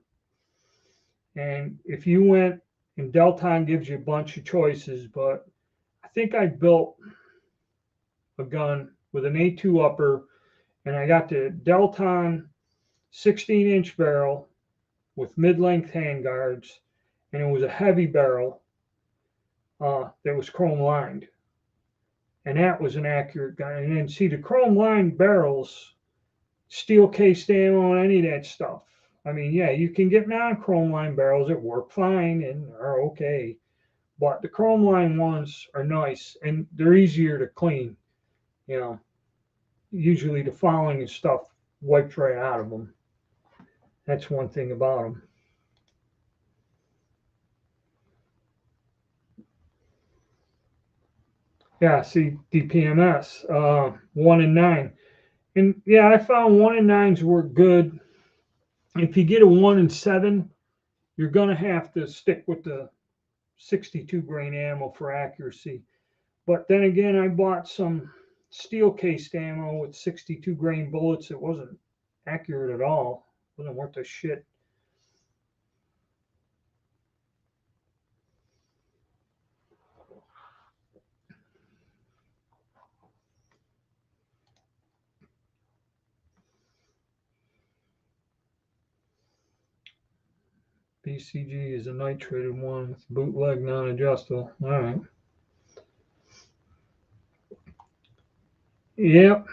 And if you went, and Delton gives you a bunch of choices, but I think I built a gun with an A2 upper, and I got the Delton 16-inch barrel with mid-length handguards, and it was a heavy barrel that was chrome lined, and that was an accurate gun. And then see the chrome lined barrels, steel cased ammo, and any of that stuff. I mean, yeah, you can get non-chrome lined barrels that work fine and are okay, but the chrome line ones are nice and they're easier to clean. You know, usually the fouling and stuff wipes right out of them. That's one thing about them. Yeah, see DPMS, 1 and 9, and yeah, I found 1 and 9s work good. If you get a 1 and 7, you're gonna have to stick with the 62 grain ammo for accuracy. But then again, I bought some steel cased ammo with 62 grain bullets. It wasn't accurate at all. It wasn't worth a shit. BCG is a nitrated one with bootleg non-adjustable. All right. Yep.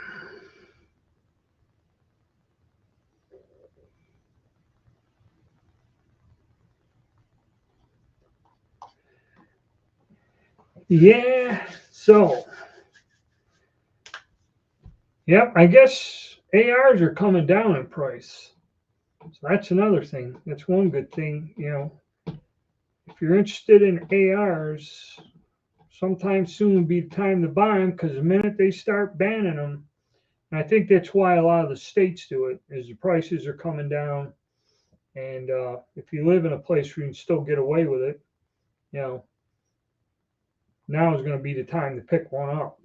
Yeah. So, yep. I guess ARs are coming down in price. So that's another thing. That's one good thing. You know, if you're interested in ARs, sometime soon will be the time to buy them because the minute they start banning them, and I think that's why a lot of the states do it, is the prices are coming down. And if you live in a place where you can still get away with it, you know, now is going to be the time to pick one up.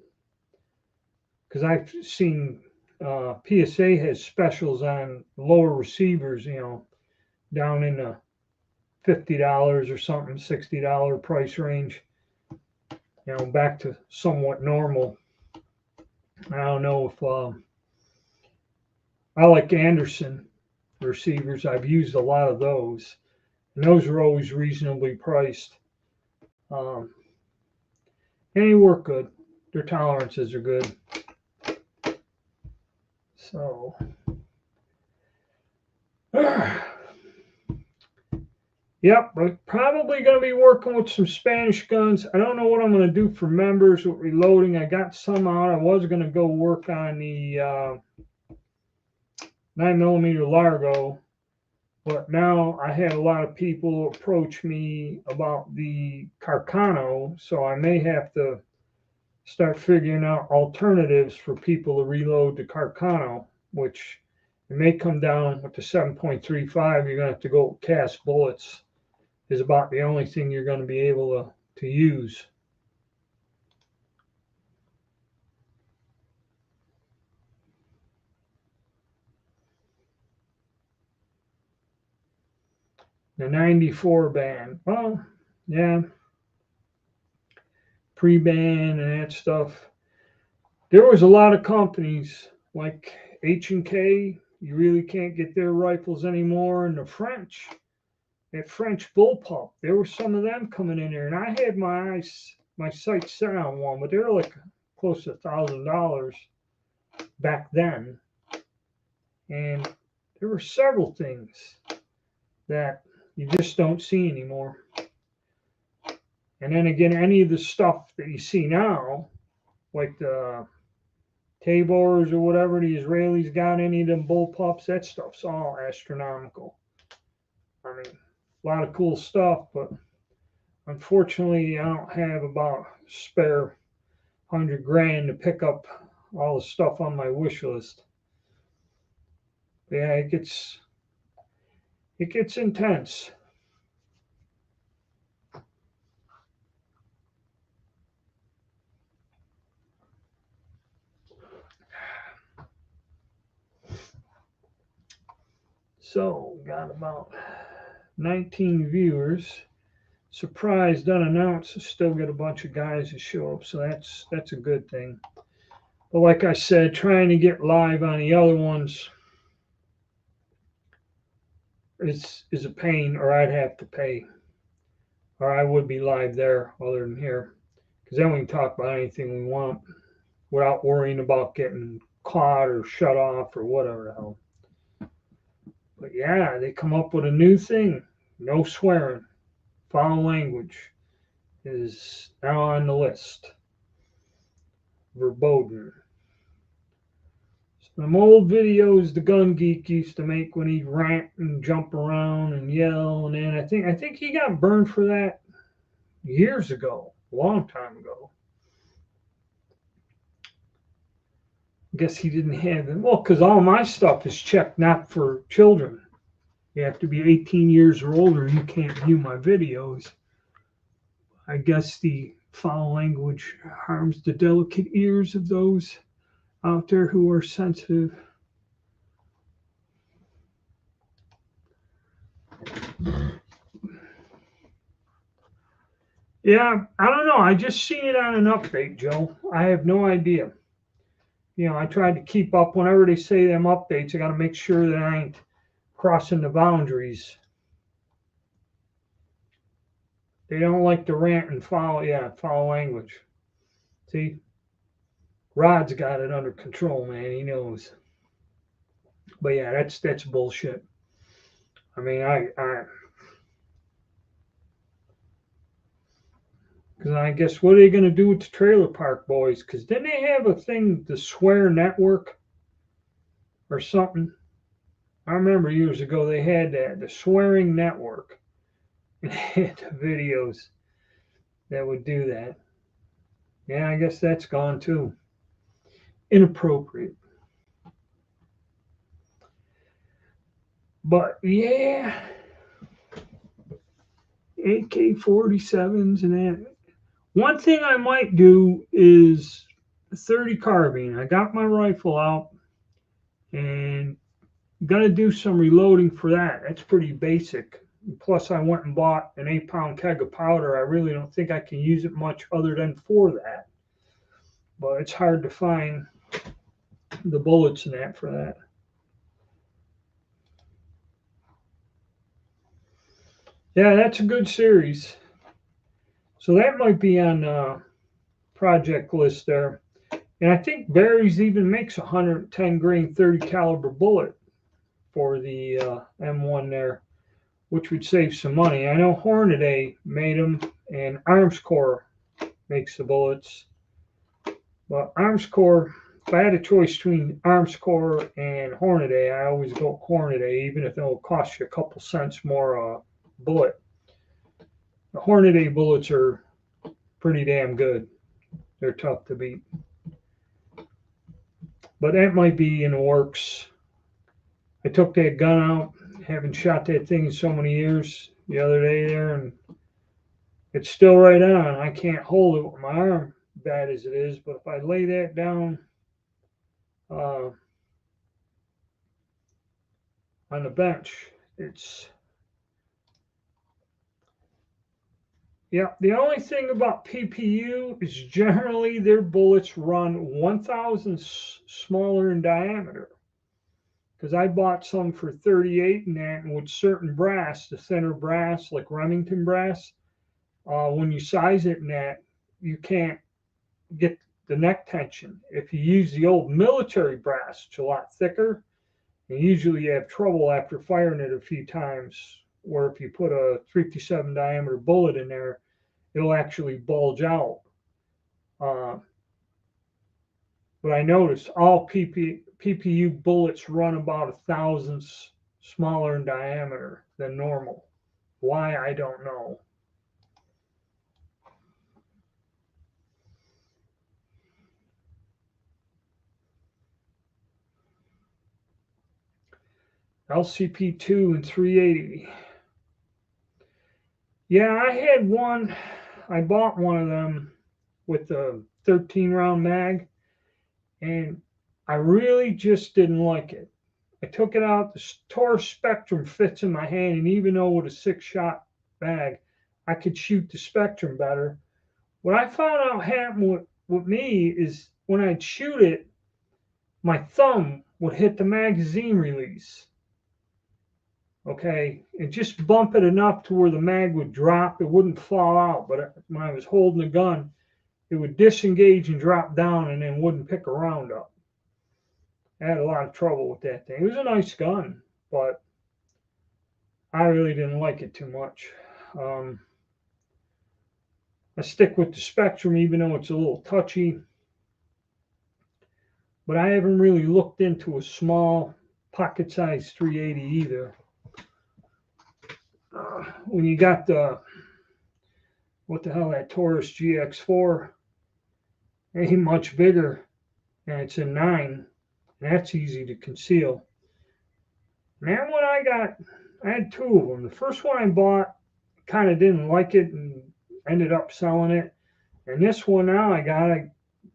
Because I've seen PSA has specials on lower receivers, you know, down in the $50 or something, $60 price range, you know, back to somewhat normal. I don't know if I like Anderson receivers. I've used a lot of those, and those are always reasonably priced. Um, and they work good. Their tolerances are good. So, yep, we're probably going to be working with some Spanish guns. I don't know what I'm going to do for members with reloading. I got some out. I was going to go work on the 9mm Largo, but now I had a lot of people approach me about the Carcano, so I may have to start figuring out alternatives for people to reload the Carcano, which it may come down with the 7.35. You're going to have to go cast bullets, is about the only thing you're going to be able to use. The 94 band, well, yeah, pre-ban and that stuff. There was a lot of companies like H&K. You really can't get their rifles anymore. And the French, that French bullpup, there were some of them coming in there, and I had my sights set on one, but they were like close to $1,000 back then. And there were several things that you just don't see anymore. And then again, any of the stuff that you see now, like the Tabors or whatever the Israelis got, any of them bullpups, that stuff's all astronomical. I mean, a lot of cool stuff, but unfortunately, I don't have about spare 100 grand to pick up all the stuff on my wish list. Yeah, it gets intense. So, got about 19 viewers. Surprised, unannounced, still get a bunch of guys that show up, so that's a good thing. But like I said, trying to get live on the other ones is a pain, or I'd have to pay, or I would be live there other than here, because then we can talk about anything we want without worrying about getting caught or shut off or whatever the hell. But yeah, they come up with a new thing: no swearing. Foul language is now on the list. Verboten. Some old videos the gun geek used to make when he'd rant and jump around and yell, and then I think he got burned for that years ago, a long time ago. I guess he didn't have it. Well, because all my stuff is checked not for children. You have to be 18 years or older. You can't view my videos. I guess the foul language harms the delicate ears of those out there who are sensitive. Yeah, I don't know. I just seen it on an update, Joe. I have no idea. I tried to keep up whenever they say them updates. I got to make sure that I ain't crossing the boundaries. They don't like to rant and foul language. See, Rod's got it under control, man. He knows. But yeah, that's bullshit. I mean, because I guess what are they going to do with the Trailer Park Boys? Because didn't they have a thing, the Swear Network or something? I remember years ago they had that, the Swearing Network. And they had the videos that would do that. Yeah, I guess that's gone too. Inappropriate. But yeah, AK-47s and that. One thing I might do is 30 carbine. I got my rifle out and gonna do some reloading for that. That's pretty basic. Plus, I went and bought an 8-pound keg of powder. I really don't think I can use it much other than for that. But it's hard to find the bullets in that for that. Yeah, that's a good series. So that might be on the project list there. And I think Barry's even makes a 110 grain 30 caliber bullet for the M1 there, which would save some money. I know Hornady made them, and Armscor makes the bullets. But Armscor, if I had a choice between Armscor and Hornady, I always go Hornady, even if it'll cost you a couple cents more bullet. The Hornady bullets are pretty damn good. They're tough to beat. But that might be in the works. I took that gun out, haven't shot that thing in so many years, the other day there, and it's still right on. I can't hold it with my arm, bad as it is, but if I lay that down on the bench, it's... Yeah, the only thing about PPU is generally their bullets run 1,000 smaller in diameter. Because I bought some for 38 and that, and with certain brass, the thinner brass, like Remington brass, when you size it in that, you can't get the neck tension. If you use the old military brass, it's a lot thicker, and usually you have trouble after firing it a few times, where if you put a 357 diameter bullet in there, it'll actually bulge out. But I noticed all PPU bullets run about 1,000 smaller in diameter than normal. Why, I don't know. LCP2 and 380. Yeah, I had one. I bought one of them with the 13 round mag, and I really just didn't like it. I took it out. The Taurus Spectrum fits in my hand, and even though with a 6-shot bag, I could shoot the Spectrum better. What I found out happened with me is when I'd shoot it, my thumb would hit the magazine release. Okay, and just bump it enough to where the mag would drop. It wouldn't fall out, but when I was holding the gun, it would disengage and drop down and then wouldn't pick a round up. I had a lot of trouble with that thing. It was a nice gun, but I really didn't like it too much. I stick with the Spectrum even though it's a little touchy, but I haven't really looked into a small pocket-sized 380 either. When you got the, what the hell, that Taurus GX4, ain't much bigger, and it's a 9. That's easy to conceal. And that one I had 2 of them. The first one I bought, kind of didn't like it and ended up selling it. And this one now I got it.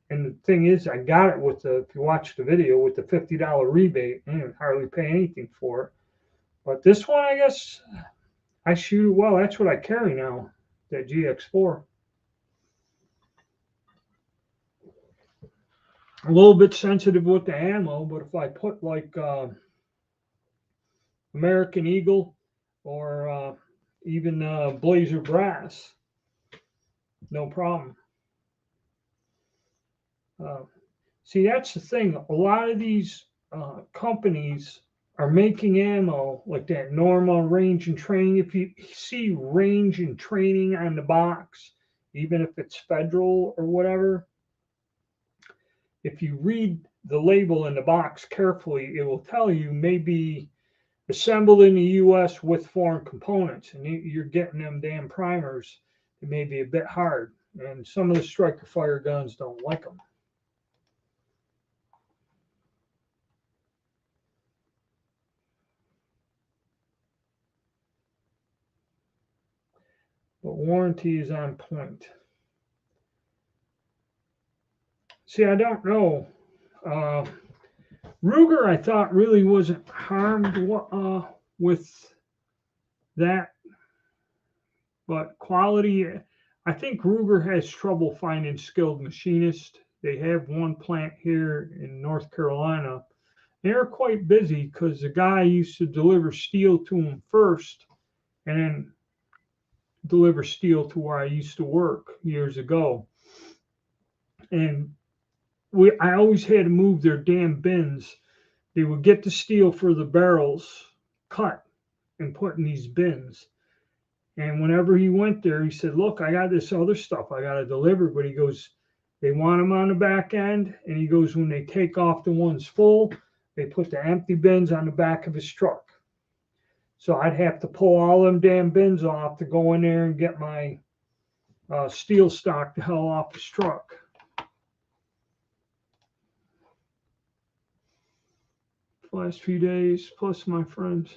And the thing is, I got it with the, if you watch the video, with the $50 rebate. I didn't hardly pay anything for it. But this one, I guess, I shoot, well, that's what I carry now, that GX4. A little bit sensitive with the ammo, but if I put like American Eagle or even Blazer Brass, no problem. See, that's the thing. A lot of these companies are making ammo like that Norma range and training. If you see range and training on the box, even if it's federal or whatever, if you read the label in the box carefully, it will tell you maybe assembled in the U.S. with foreign components, and you're getting them damn primers. It may be a bit hard, and some of the Striker Fire guns don't like them. But warranty is on point. See, I don't know. Ruger, I thought, really wasn't harmed with that. But quality, I think Ruger has trouble finding skilled machinists. They have one plant here in North Carolina. They're quite busy because the guy used to deliver steel to them first and then deliver steel to where I used to work years ago. And I always had to move their damn bins. They would get the steel for the barrels cut and put in these bins. And whenever he went there, he said, look, I got this other stuff I got to deliver. But he goes, they want them on the back end. And he goes, when they take off the ones full, they put the empty bins on the back of his truck. So I'd have to pull all them damn bins off to go in there and get my steel stock the hell off his truck. Last few days, plus my friends.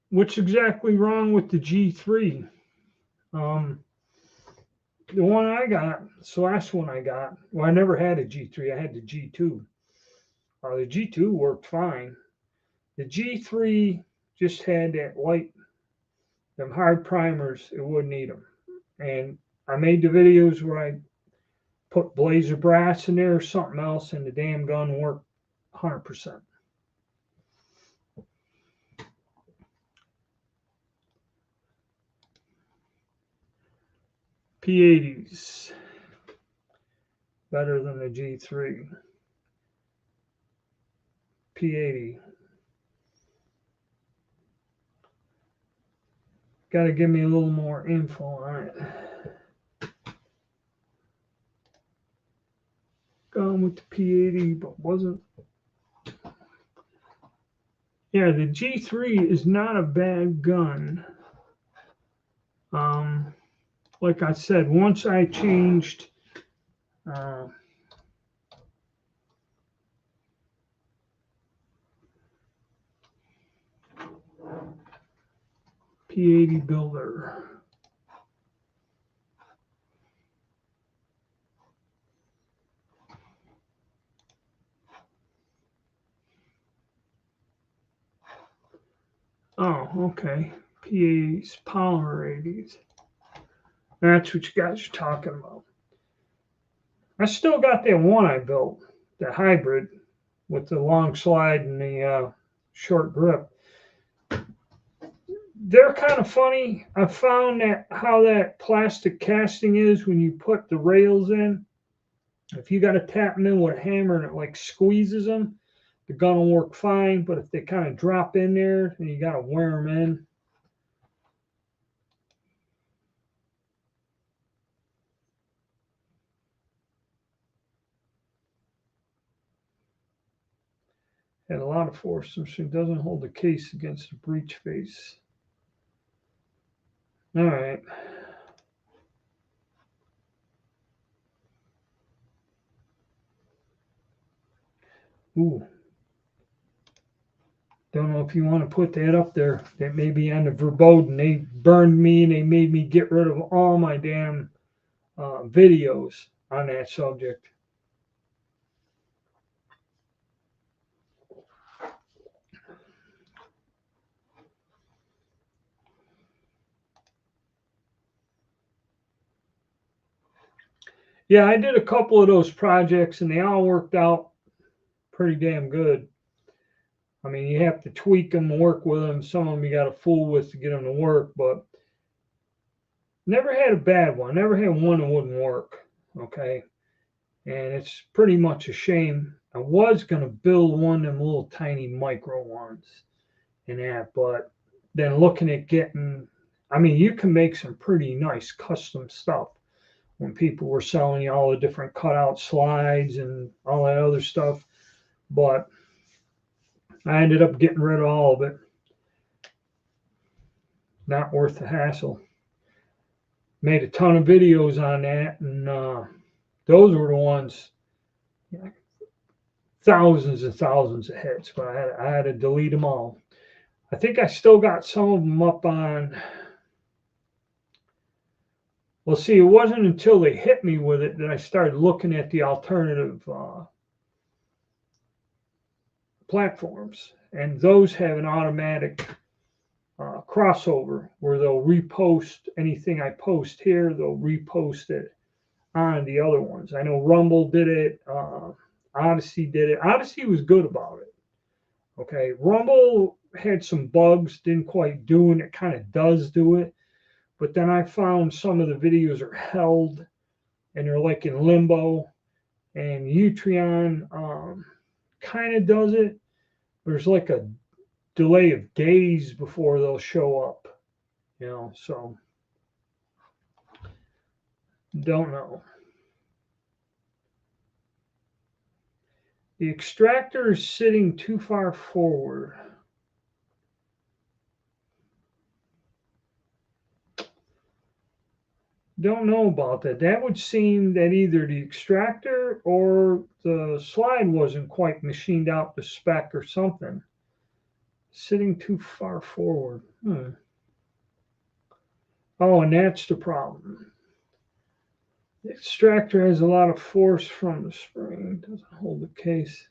What's exactly wrong with the G3? The one I got, the last one I got, well, I never had a G3. I had the G2. The G2 worked fine. The G3 just had that light, them hard primers. It wouldn't eat them. And I made the videos where I put Blazer Brass in there or something else, and the damn gun worked 100%. P80s, better than the G3. P80. Got to give me a little more info on it. Gone with the P80, but wasn't. Yeah, the G3 is not a bad gun. Like I said, once I changed P80 builder. Oh, okay. PAs, polymer 80s. That's what you guys are talking about. I still got that one I built, the hybrid with the long slide and the short grip. They're kind of funny. I found that how that plastic casting is when you put the rails in. If you got to tap them in with a hammer and it like squeezes them, the gun will work fine. But if they kind of drop in there, then you got to wear them in. Had a lot of force, so it doesn't hold the case against the breech face. All right. Ooh. Don't know if you want to put that up there. That may be on the verboten. They burned me and they made me get rid of all my damn videos on that subject. Yeah, I did a couple of those projects and they all worked out pretty damn good. I mean, you have to tweak them, work with them. Some of them you got to fool with to get them to work, but never had a bad one. Never had one that wouldn't work. Okay. And it's pretty much a shame. I was going to build one of them little tiny micro ones and that, but then looking at getting, I mean, you can make some pretty nice custom stuff when people were selling you all the different cutout slides and all that other stuff. But I ended up getting rid of all of it. Not worth the hassle. Made a ton of videos on that, and those were the ones, you know, thousands and thousands of hits, but I had to delete them all. I think I still got some of them up on. Well, see, it wasn't until they hit me with it that I started looking at the alternative platforms, and those have an automatic crossover where they'll repost anything I post here, they'll repost it on the other ones. I know Rumble did it, Odyssey did it. Odyssey was good about it. Okay, Rumble had some bugs, didn't quite do it. It kind of does do it, but then I found some of the videos are held and they're like in limbo. And Utreon kind of does it. There's like a delay of days before they'll show up, so don't know. The extractor is sitting too far forward. Don't know about that. That would seem that either the extractor or the slide wasn't quite machined out to spec or something. Sitting too far forward. Oh, and that's the problem. The extractor has a lot of force from the spring. Doesn't hold the case.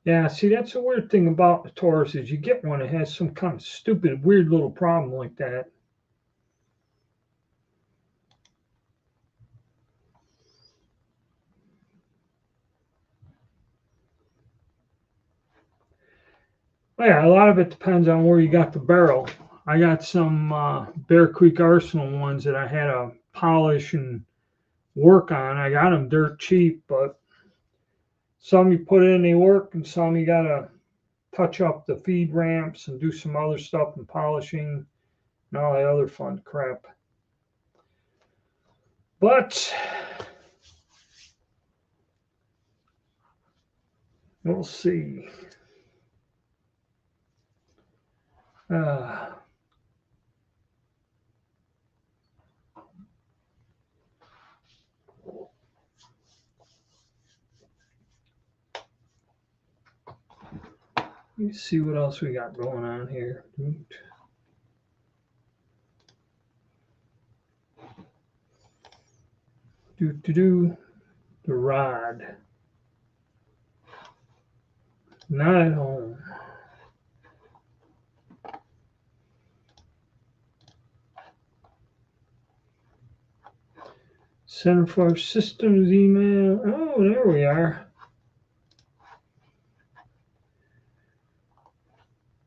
Yeah, see, that's the weird thing about the Taurus is you get one that has some kind of stupid, weird little problem like that. Well, yeah, a lot of it depends on where you got the barrel. I got some Bear Creek Arsenal ones that I had to polish and work on. I got them dirt cheap, but some you put in, they work, and some you got to touch up the feed ramps and do some other stuff and polishing and all that other fun crap. But we'll see. Let's see what else we got going on here. The rod. Not at home. Center for Systems email. Oh, there we are.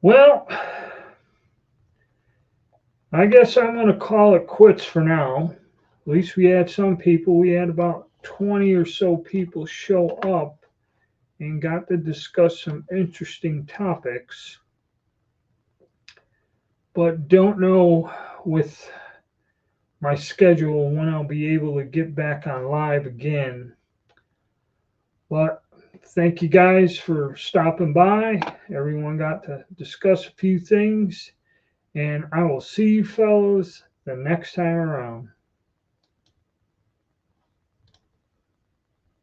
Well, I guess I'm going to call it quits for now. At least we had some people. We had about 20 or so people show up and got to discuss some interesting topics. But don't know with my schedule when I'll be able to get back on live again. But thank you guys for stopping by. Everyone got to discuss a few things. And I will see you fellows the next time around.